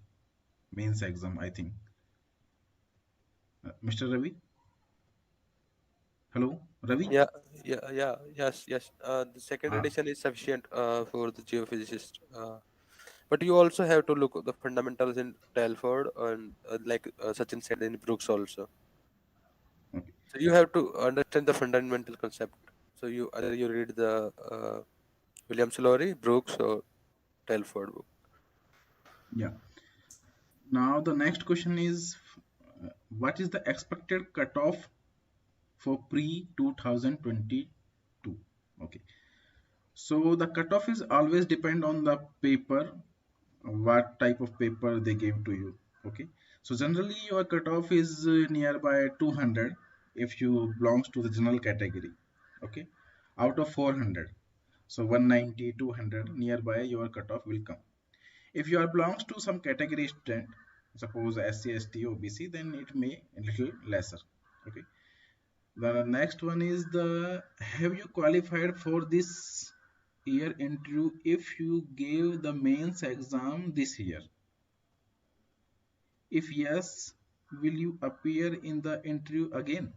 mains exam, I think. Mr. Ravi? Hello, Ravi? Yes. The second Ah, edition is sufficient for the geophysicist. But you also have to look at the fundamentals in Telford and like Sachin said in Brooks also. okay. So you have to understand the fundamental concept. So you either you read the Williams Lowry, Brooks, or Telford book. Yeah. Now the next question is, what is the expected cutoff for pre 2022? Okay. So the cutoff is always depend on the paper, what type of paper they give to you. Okay. So generally your cutoff is nearby 200 if you belongs to the general category. Okay. Out of 400. So 190, 200 nearby your cutoff will come. If you are belongs to some category student, suppose SC, ST, OBC, then it may a little lesser. Okay. The next one is the, have you qualified for this year interview if you gave the mains exam this year? If yes, will you appear in the interview again?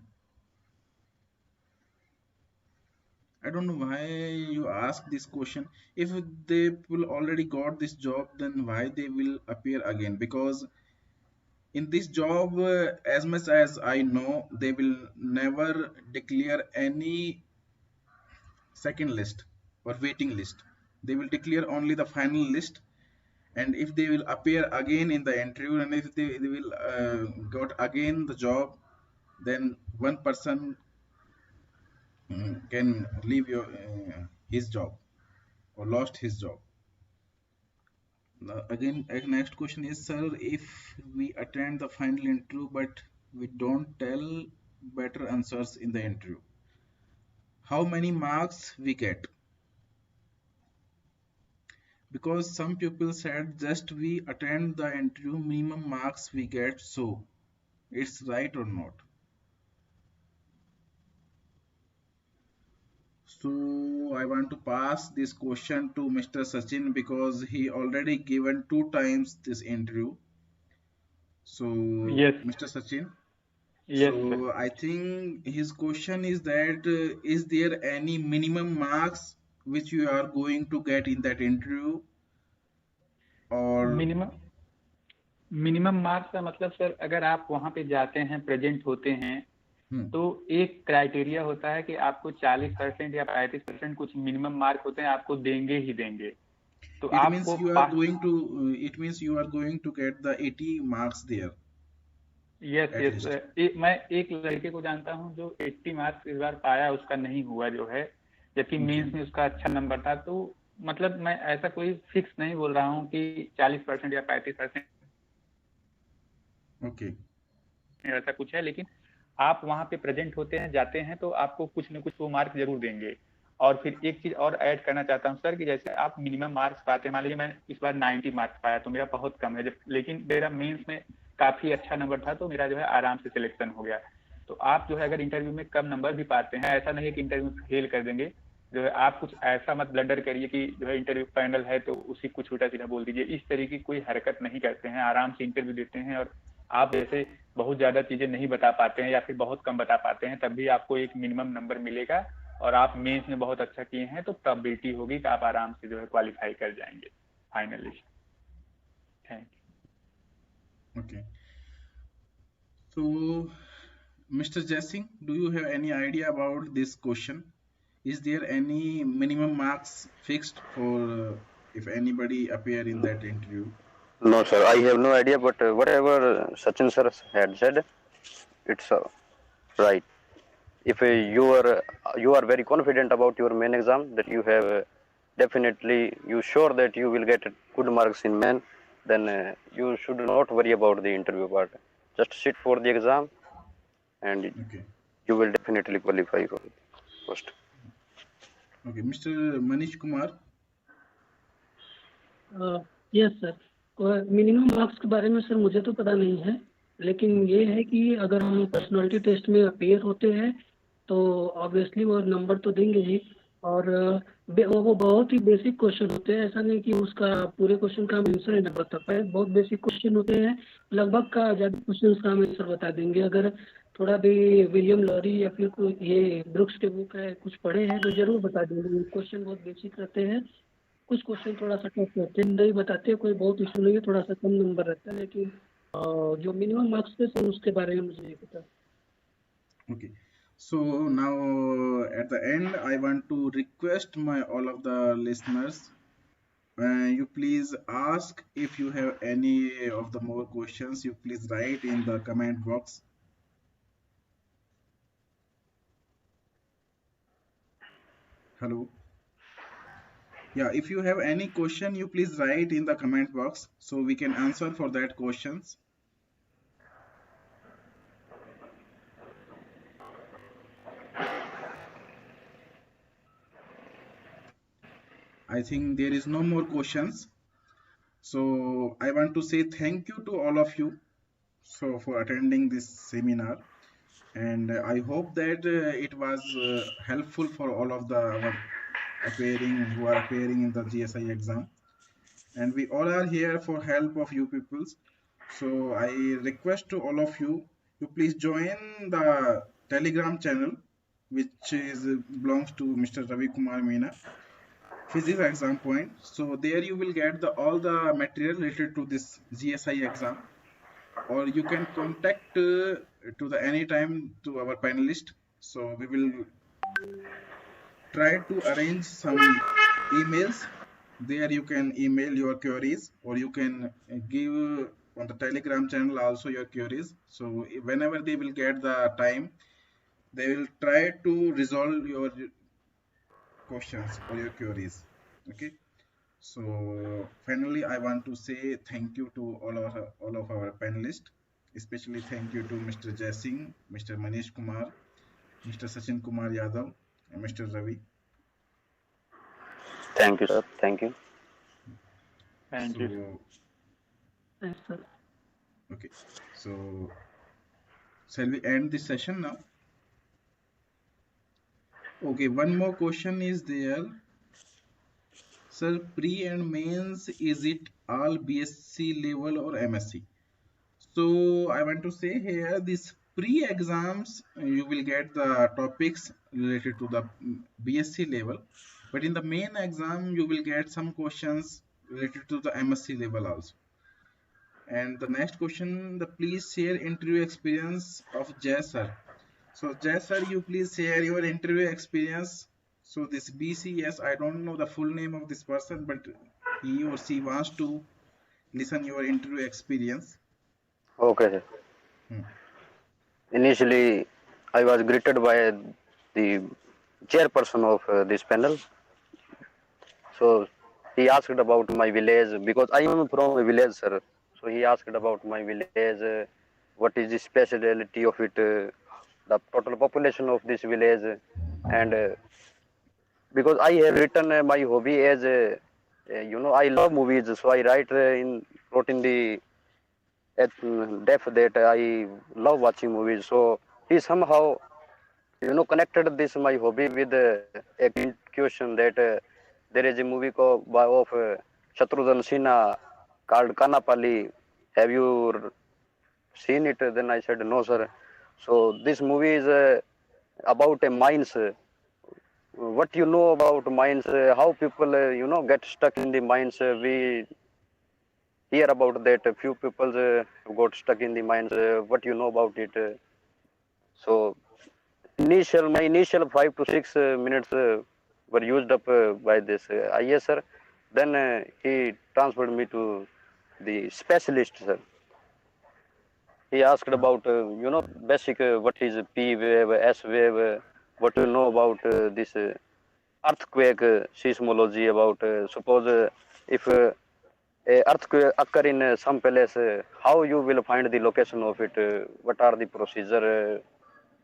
I don't know why you ask this question. If they will already got this job, then why they will appear again? Because in this job, as much as I know, they will never declare any second list or waiting list. They will declare only the final list, and if they will appear again in the interview, and if they will got again the job, then one person can leave his job or lost his job. Again, next question is, sir, if we attend the final interview but we don't tell better answers in the interview, how many marks we get? Because some people said just we attend the interview, minimum marks we get, so it's right or not? So I want to pass this question to Mr. Sachin because he already given 2 times this interview. So Yes. Mr. Sachin, Yes, so sir. I think his question is that is there any minimum marks which you are going to get in that interview, or minimum marks का मतलब sir, अगर आप वहां पे जाते हैं, present होते हैं, तो एक क्राइटेरिया होता है कि आपको 40% या 35% कुछ मिनिमम मार्क होते हैं, आपको देंगे ही देंगे। तो it आपको means you are going to it means you are going to get the 80 marks there? Yes yes, मैं एक लड़के को जानता हूं जो 80 मार्क्स इस बार पाया, उसका नहीं हुआ जो है, जबकि मेंस में उसका अच्छा नंबर था। तो मतलब मैं ऐसा कोई फिक्स नहीं बोल रहा हूं कि 40% या 35% ओके, ऐसा कुछ है, लेकिन आप वहां पे प्रेजेंट होते हैं, जाते हैं, तो आपको कुछ न कुछ वो मार्क जरूर देंगे। और फिर एक चीज और ऐड करना चाहता हूँ सर, कि जैसे आप मिनिमम मार्क्स पाते हैं, मान लीजिए मैं इस बार 90 मार्क्स पाया तो मेरा बहुत कम है, लेकिन मेरा मेंस में काफी अच्छा नंबर था, तो मेरा जो है आराम से सिलेक्शन हो गया। तो आप जो है अगर इंटरव्यू में कम नंबर भी पाते हैं, ऐसा नहीं है कि इंटरव्यू फेल कर देंगे, जो है आप कुछ ऐसा मत ब्लंडर करिए कि जो है इंटरव्यू पैनल है तो उसी कुछ उल्टा सीधा बोल दीजिए। इस तरीके की कोई हरकत नहीं करते हैं, आराम से इंटरव्यू देते हैं। और आप जैसे बहुत ज्यादा चीजें नहीं बता पाते हैं या फिर बहुत कम बता पाते हैं, तब भी आपको एक मिनिमम नंबर मिलेगा। और आप मेंस में बहुत अच्छा किए हैं तो प्रोबेबिलिटी होगी कि आप आराम से जो है क्वालिफाई कर जाएंगे finalist. Thank you. okay. So Mr. Jaising, do you have any idea about this question? Is there any minimum marks fixed for if anybody appear in that interview? No, sir, I have no idea, but whatever Sachin sir had said, it's right. If you are very confident about your main exam, that you have definitely you sure that you will get good marks in main, then you should not worry about the interview part. Just sit for the exam, and Okay. you will definitely qualify for it first. Okay, Mr. Manish Kumar. Yes sir, minimum marks के बारे में sir मुझे तो पता नहीं है, लेकिन ये है कि अगर हम पर्सनालिटी टेस्ट में अपेयर होते हैं तो ऑब्वियसली वो नंबर तो देंगे ही। और वो बहुत ही बेसिक क्वेश्चन होते हैं, ऐसा नहीं कि उसका पूरे क्वेश्चन का हम आंसर ही ना बता पाए। बहुत बेसिक क्वेश्चन होते हैं, लगभग का ज़्यादा क्वेश्चन का हम आंसर बता देंगे। अगर थोड़ा भी विलियम लॉरी या फिर कोई ये ब्रुक्स के बुक है कुछ पढ़े हैं तो जरूर बता देंगे। क्वेश्चन बहुत बेसिक रहते हैं, कुछ क्वेश्चन थोड़ा सा टफ रहते हैं, नहीं बताते, कोई बहुत इशू नहीं है, थोड़ा सा कम नंबर रहता है, लेकिन जो मिनिमम मार्क्स थे सर उसके बारे में मुझे नहीं पता। Okay, so now at the end I want to request my all of the listeners, you please ask, if you have any of the more questions, you please write in the comment box. Hello. Yeah, if you have any question, you please write in the comment box so we can answer for that questions. I think there is no more questions. So I want to say thank you to all of you for attending this seminar, and I hope that it was helpful for all of our who are appearing in the GSI exam, and we all are here for help of you peoples. So I request to all of you to please join the Telegram channel which is belongs to Mr. Ravi Kumar Meena. Physics exam point. So there you will get all the material related to this GSI exam, or you can contact to the anytime to our panelist. So we will try to arrange some emails. There you can email your queries, or you can give on the Telegram channel also your queries. So whenever they will get the time, they will try to resolve your questions or your queries. Okay. So finally, I want to say thank you to all of our panelists. Especially thank you to Mr. Jai Singh, Mr. Manish Kumar, Mr. Sachin Kumar Yadav, and Mr. Ravi. Thank you, sir. Thank you. Thank you. So Thanks, sir. okay. So shall we end this session now? Okay. One more question is there. Sir, pre and mains, is it all BSc level or MSc? So I want to say here, this pre-exams, you will get the topics related to the BSc level, but in the main exam, you will get some questions related to the MSc level also. And the next question, the please share interview experience of Jay sir. So Jay sir, you please share your interview experience. So this BCS, I don't know the full name of this person, but he or she wants to listen your interview experience. Okay, sir. Initially, I was greeted by the chairperson of this panel. So he asked about my village, because I am from a village, sir. So he asked about my village, what is the speciality of it, the total population of this village, and because I have written my hobby as I love movies, so I wrote in the depth that I love watching movies. So he somehow connected this my hobby with a question that there is a movie of Shatrughan Sinha called Kanapali. Have you seen it? Then I said no, sir. So this movie is about a mines. What you know about mines? How people get stuck in the mines? We hear about that. A few people got stuck in the mines. What you know about it? So my initial 5 to 6 minutes were used up by this ISR. Then he transferred me to the specialist, sir. He asked about basic what is P wave, S wave, what you know about this earthquake seismology, about suppose if a earthquake occur in some place, how you will find the location of it, what are the procedure,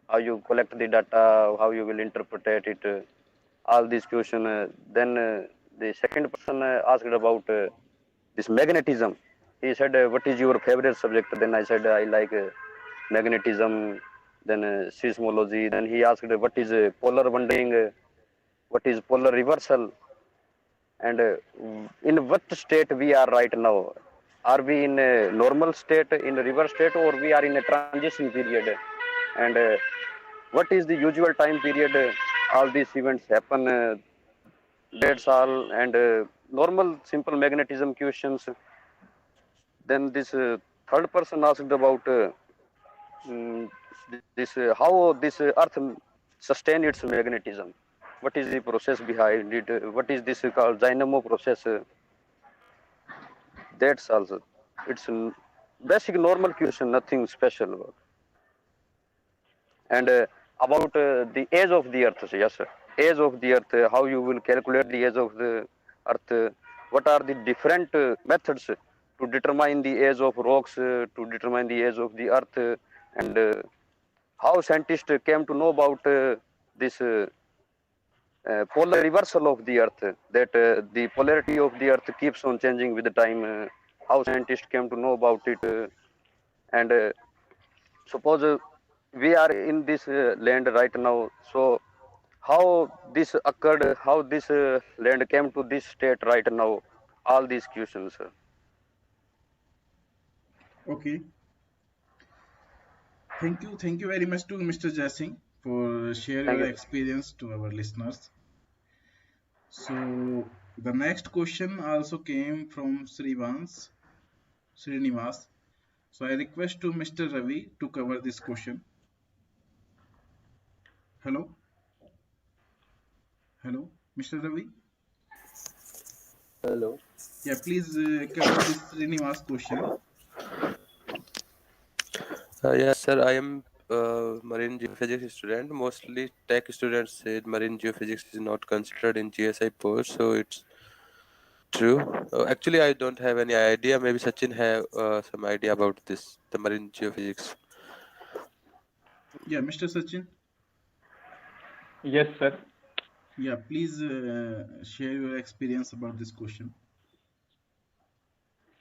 how you collect the data, how you will interpret it, all these questions. Then the second person asked about this magnetism. He said, "What is your favorite subject?" Then I said, "I like magnetism." Then seismology. Then he asked, "What is polar bending? What is polar reversal? And in what state we are right now? Are we in a normal state, in a reverse state, or we are in a transition period? And what is the usual time period all these events happen?" That's all. And normal simple magnetism questions. Then this third person asked about this how this earth sustain its magnetism. What is the process behind it? What is this called dynamo process? That's also, it's basic normal question, nothing special about. And about the age of the earth, yes sir. Age of the earth, how you will calculate the age of the earth, what are the different methods to determine the age of rocks, to determine the age of the earth, and how scientists came to know about this polar reversal of the earth, that the polarity of the earth keeps on changing with the time, how scientists came to know about it, and suppose we are in this land right now, so how this occurred, how this land came to this state right now, all these questions. Okay. Thank you very much to Mr. Jai Singh for share Thank your you. experience to our listeners. So the next question also came from Srinivas. So I request to Mr. Ravi to cover this question. Hello, hello, Mr. Ravi. Hello. Yeah, please cover this Srinivas question. Yes, sir. I am marine geophysics student. Mostly tech students say marine geophysics is not considered in GSI post, so it's true. Actually, I don't have any idea. Maybe Sachin have some idea about this, the marine geophysics. Yeah, Mr. Sachin. Yes, sir. Yeah, please share your experience about this question.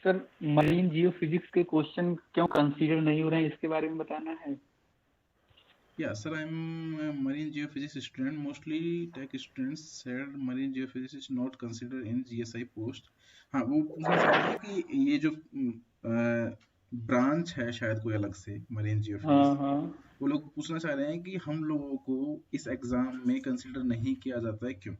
Sir marine geophysics के question क्यों consider नहीं हो रहे हैं इसके बारे में बताना है. Yeah, sir, I'm a marine geophysics student. Mostly tech students said marine geophysics is not considered in GSI post. हाँ, वो पूछना चाह रहे हैं कि ये जो ब्रांच है शायद कोई अलग से मरीन जियोफिजिक्स, वो लोग पूछना चाह रहे हैं कि हम लोगों को इस एग्जाम में कंसिडर नहीं किया जाता है, क्यों?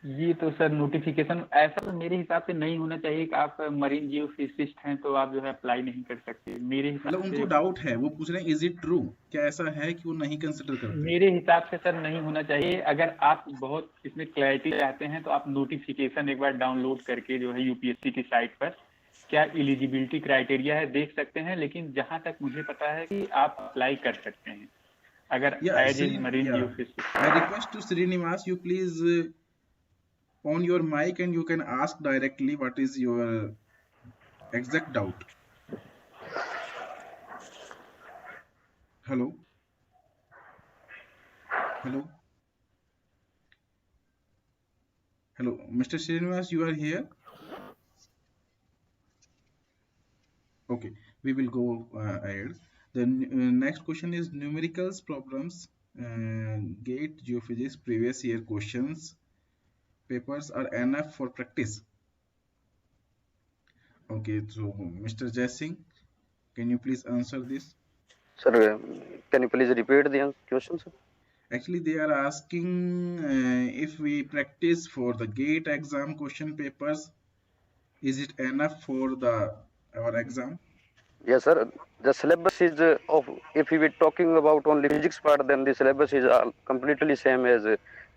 ये तो सर नोटिफिकेशन ऐसा तो मेरे हिसाब से नहीं होना चाहिए कि आप मरीन जियोफिजिसिस्ट हैं तो आप जो है अप्लाई नहीं कर सकते. मेरे हिसाब मतलब से उनको डाउट है, वो पूछ रहे हैं इज इट ट्रू, क्या ऐसा है कि वो नहीं कंसिडर करते? मेरे हिसाब से सर नहीं होना चाहिए. अगर आप बहुत इसमें क्लैरिटी चाहते हैं तो आप नोटिफिकेशन एक बार डाउनलोड करके जो है यूपीएससी की साइट पर क्या एलिजिबिलिटी क्राइटेरिया है देख सकते हैं. लेकिन जहां तक मुझे पता है कि आप अप्लाई कर सकते हैं अगर as a marine geophysicist. I request to Srinivas, you please on your mic and you can ask directly what is your exact doubt. Hello, hello, hello, Mr. Srinivas, you are here? Okay, we will go ahead. The next question is numericals problems, GATE geophysics previous year questions papers are enough for practice. Okay, so Mr. Jaising, can you please answer this? Sir, can you please repeat the question, sir? Actually, they are asking if we practice for the GATE exam question papers, is it enough for our exam? Yes, sir. The syllabus is of, if we were talking about only physics part, then the syllabus is completely same as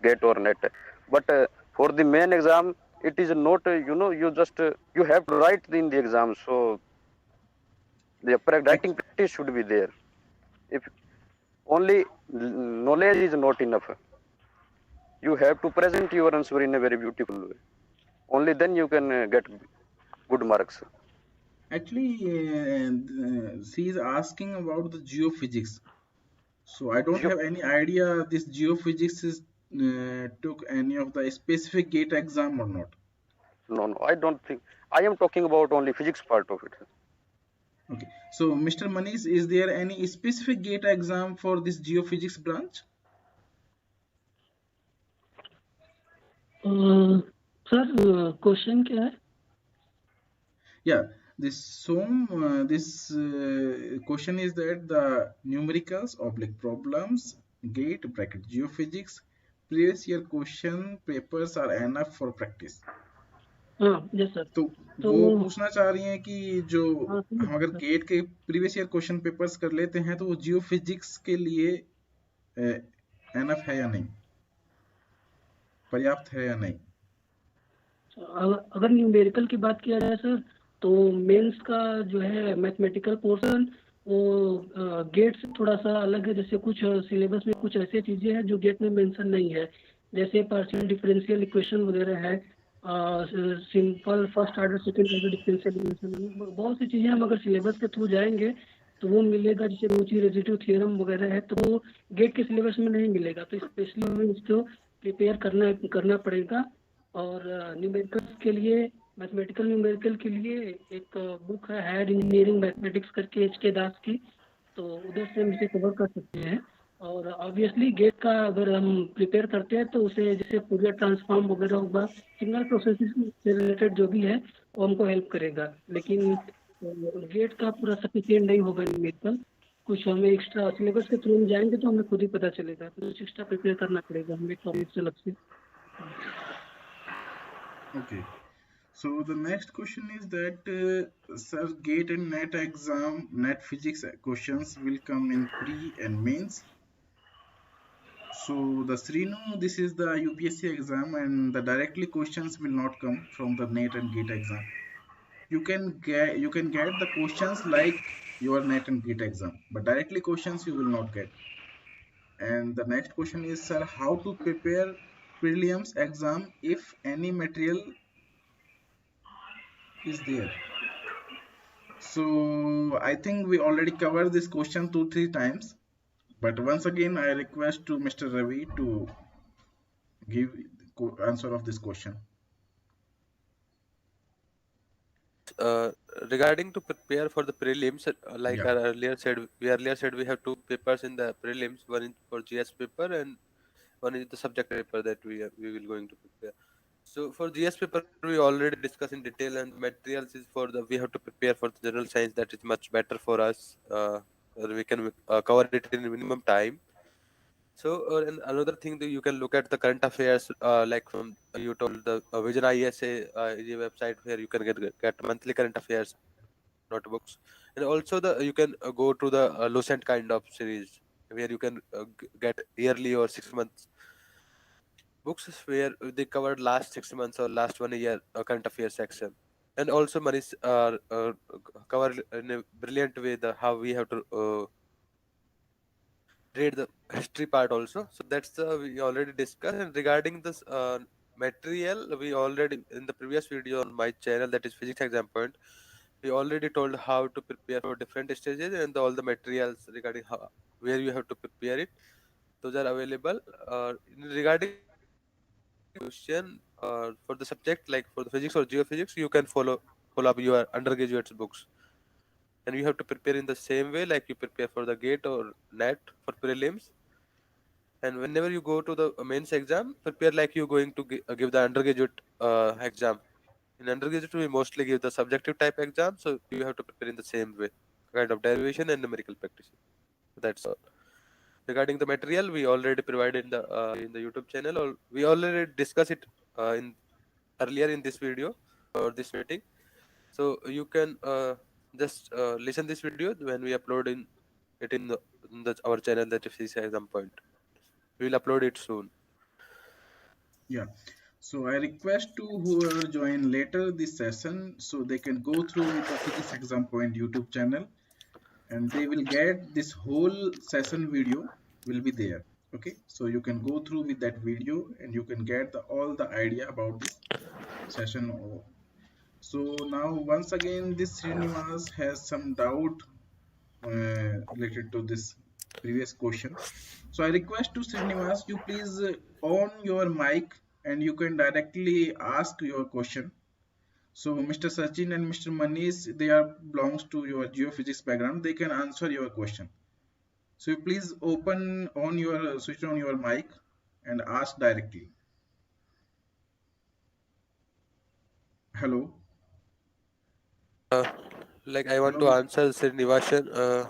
GATE or NET. But for the main exam, it is not, you just, you have to write in the exam. So the writing practice should be there. If only knowledge is not enough, you have to present your answer in a very beautiful way. Only then you can get good marks. Actually, she is asking about the geophysics. So I don't have any idea this geophysics is took any of the specific GATE exam or not. No, I don't think. I am talking about only physics part of it. Okay. So, Mr. Manish, is there any specific GATE exam for this geophysics branch? Sir question क्या है? Yeah, this question is that the numericals oblique problems GATE bracket geophysics previous year question papers are enough for practice. हाँ, yes sir. तो वो पूछना चाह रही हैं कि जो हम अगर गेट के प्रीवियस ईयर क्वेश्चन पेपर्स कर लेते हैं तो वो जियो फिजिक्स के लिए एनफ है या नहीं, पर्याप्त है या नहीं? अगर न्यूमेरिकल की बात किया जाए सर तो मेंस का जो है मैथमेटिकल पोर्शन वो गेट से थोड़ा सा अलग है. जैसे कुछ सिलेबस में कुछ ऐसी चीजें हैं जो गेट में मेंशन नहीं है, जैसे पार्शियल डिफरेंशियल इक्वेशन वगैरह है, simple first order second order differential equation, बहुत सी चीजें हम अगर सिलेबस के थ्रू जाएंगे तो वो मिलेगा. जैसे रोची रेजिड्यू थ्योरम वगैरह है तो वो गेट के सिलेबस में नहीं मिलेगा, तो स्पेशली हमें इसको प्रिपेयर करना पड़ेगा. और न्यूमेरिकल्स के लिए मैथमेटिकल न्यूमेरिकल के लिए एक बुक है हायर इंजीनियरिंग मैथमेटिक्स करके HK दास की, तो उधर से हम इसे कवर कर सकते हैं. और ऑब्वियसली गेट का अगर हम प्रिपेयर करते हैं तो उसे जैसे फूरियर ट्रांसफॉर्म वगैरह होगा, सिग्नल प्रोसेसिंग से रिलेटेड जो भी है वो हमको हेल्प करेगा. लेकिन गेट का पूरा सफिशिएंट नहीं होगा न्यूमेरिकल. कुछ हमें एक्स्ट्रा सिलेबस के थ्रू हम जाएंगे तो हमें खुद ही पता चलेगा, तो कुछ एक्स्ट्रा प्रिपेयर करना पड़ेगा हमें टॉपिक से अलग से। Okay. So the next question is that sir, GATE and NET exam, NET physics questions will come in pre and mains. So the Srinu, this is the UPSC exam, and the directly questions will not come from the NET and GATE exam. You can get the questions like your NET and GATE exam, but directly questions you will not get. And the next question is, sir, how to prepare prelims exam if any material is there? So I think we already covered this question 2-3 times, but once again I request to Mr. Ravi to give answer of this question. Regarding to prepare for the prelims, like Yeah. I earlier said, we have two papers in the prelims. One is for GS paper and one is the subject paper that we will going to prepare. So for GS paper, we already discussed in detail, and materials is for the we have to prepare for the general science. That is much better for us. We can cover it in minimum time. So and another thing that you can look at the current affairs, like from you told the Vision ISA is a website where you can get monthly current affairs notebooks, and also the you can go to the Lucent kind of series where you can get yearly or 6 months books where they covered last 6 months or last 1 year current affairs section, and also Manish cover in a brilliant way the how we have to read the history part also. So that's the we already discussed. And regarding this material, we already in the previous video on my channel, that is physics exam point, we already told how to prepare for different stages and all the materials regarding how where you have to prepare it. Those are available. Regarding question for the subject like for the physics or geophysics, you can follow up your undergraduate's books, and you have to prepare in the same way like you prepare for the GATE or NET for prelims. And whenever you go to the mains exam, prepare like you're going to give the undergraduate exam. In undergraduate, we mostly give the subjective type exam, so you have to prepare in the same way, kind of derivation and numerical practice. That's all. Regarding the material, we already provided in the YouTube channel, or we already discussed it in earlier in this video or this meeting. So you can just listen this video when we upload it in our channel, that is exam point. We will upload it soon. Yeah. So I request to whoever join later this session, so they can go through with the physics exam point YouTube channel, and they will get this whole session video will be there. Okay, so you can go through with that video and you can get all the idea about this session. So now once again this Srinivas has some doubt related to this previous question. So I request to Srinivas, you please on your mic and you can directly ask your question. So Mr. Sachin and Mr. Manish, they are belongs to your geophysics background. They can answer your question. So you please switch on your mic and ask directly. Hello. Like I want to Hello. answer Srinivashan.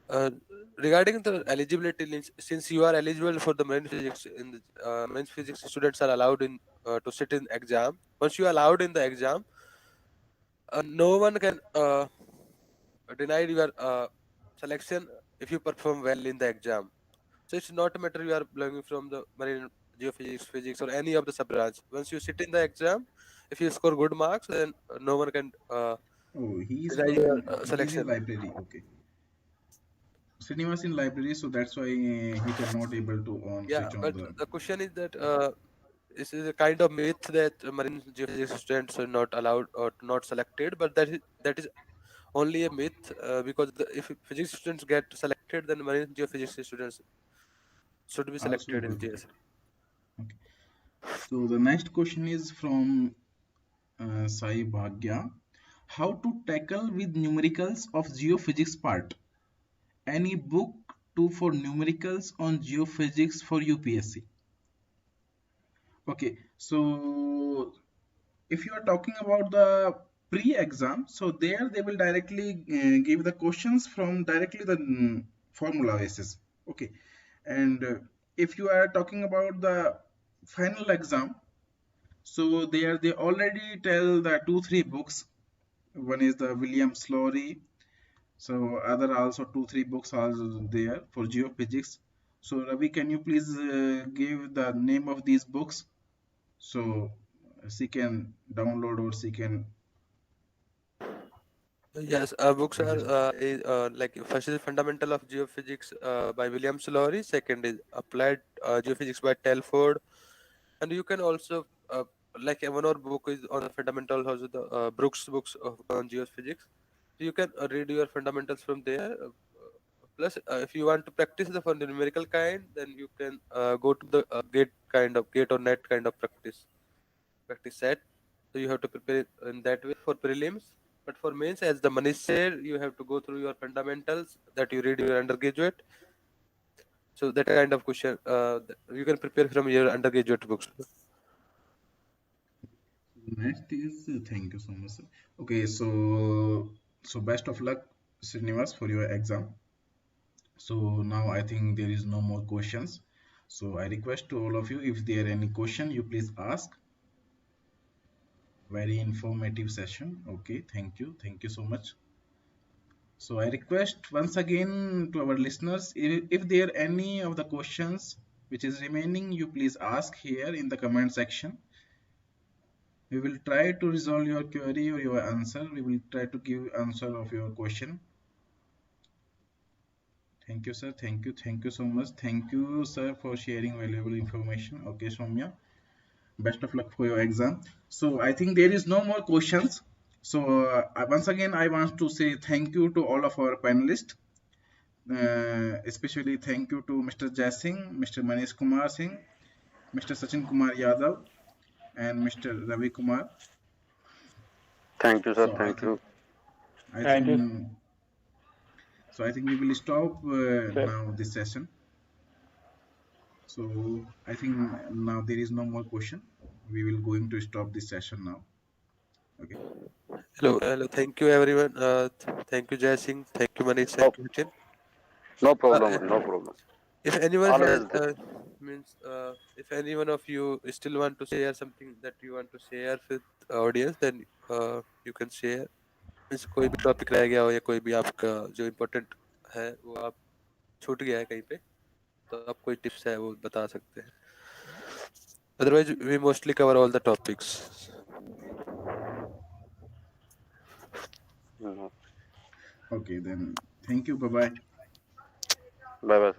Uh, regarding the eligibility, since you are eligible for the main physics, in the main physics students are allowed in to sit in exam. Once you are allowed in the exam, no one can deny your selection if you perform well in the exam. So it's not a matter you are belonging from the marine geophysics, physics, or any of the sub branch. Once you sit in the exam, if you score good marks, then no one can Oh, deny your he's in selection. library. Okay. Srinivas in library, so that's why he cannot able to Yeah, switch on but the. the question is that this is a kind of myth that marine geophysics students are not allowed or not selected, but that is only a myth because if physics students get selected, then marine geophysics students should be Also selected in will be there. GS. Okay. So the next question is from Sai Bhagya. How to tackle with numericals of geophysics part? Any book to for numericals on geophysics for UPSC? Okay, so if you are talking about the pre-exam. So there they will directly give the questions from directly the formula basis. Okay, and if you are talking about the final exam, so there they already tell the 2-3 books. One is the William Slory. So other also 2-3 books are there for geophysics. So Ravi, can you please give the name of these books so she can download or she can Yes, books are like first is Fundamental of Geophysics by William Slory. Second is Applied Geophysics by Telford, and you can also like one more book is on the fundamentals of the Brooks books on geophysics. So you can read your fundamentals from there. Plus, if you want to practice the for the numerical kind, then you can go to the gate or net kind of practice set. So you have to prepare in that way for prelims. But for mains, as the Manish said, you have to go through your fundamentals that you read your undergraduate. So that kind of question you can prepare from your undergraduate books. next is thank you so much, sir. Okay, so best of luck, Srinivas, for your exam. So now I think there is no more questions. So I request to all of you, if there are any question, you please ask. Very informative session. Okay, thank you so much. So I request once again to our listeners, if there are any of the questions which is remaining, you please ask here in the comment section. We will try to resolve your query or your answer. We will try to give answer of your question. Thank you, sir. Thank you so much. Thank you, sir, for sharing valuable information. Okay, Soumya, best of luck for your exam. So I think there is no more questions. So once again, I want to say thank you to all of our panelists. Especially thank you to Mr. Jai Singh, Mr. Manish Kumar Singh, Mr. Sachin Kumar Yadav, and Mr. Ravi Kumar. Thank you, sir. So Thank you. I think we will stop now this session. So I think now there is no more question. We will going to stop this session now. Okay. Hello. Thank you, everyone. Thank you, Jai Singh. Thank you, Manish. Thank you, Sachin. No problem. No problem. If anyone Always has there. if any one of you still want to share something that you want to share with audience, then you can share. Means कोई भी topic रह गया हो या कोई भी आपका जो इम्पोर्टेंट है वो आप छूट गया है कहीं पे, तो आप कोई टिप्स है वो बता सकते हैं. Otherwise we mostly cover all the topics. Okay, then thank you. Bye bye. Bye bye.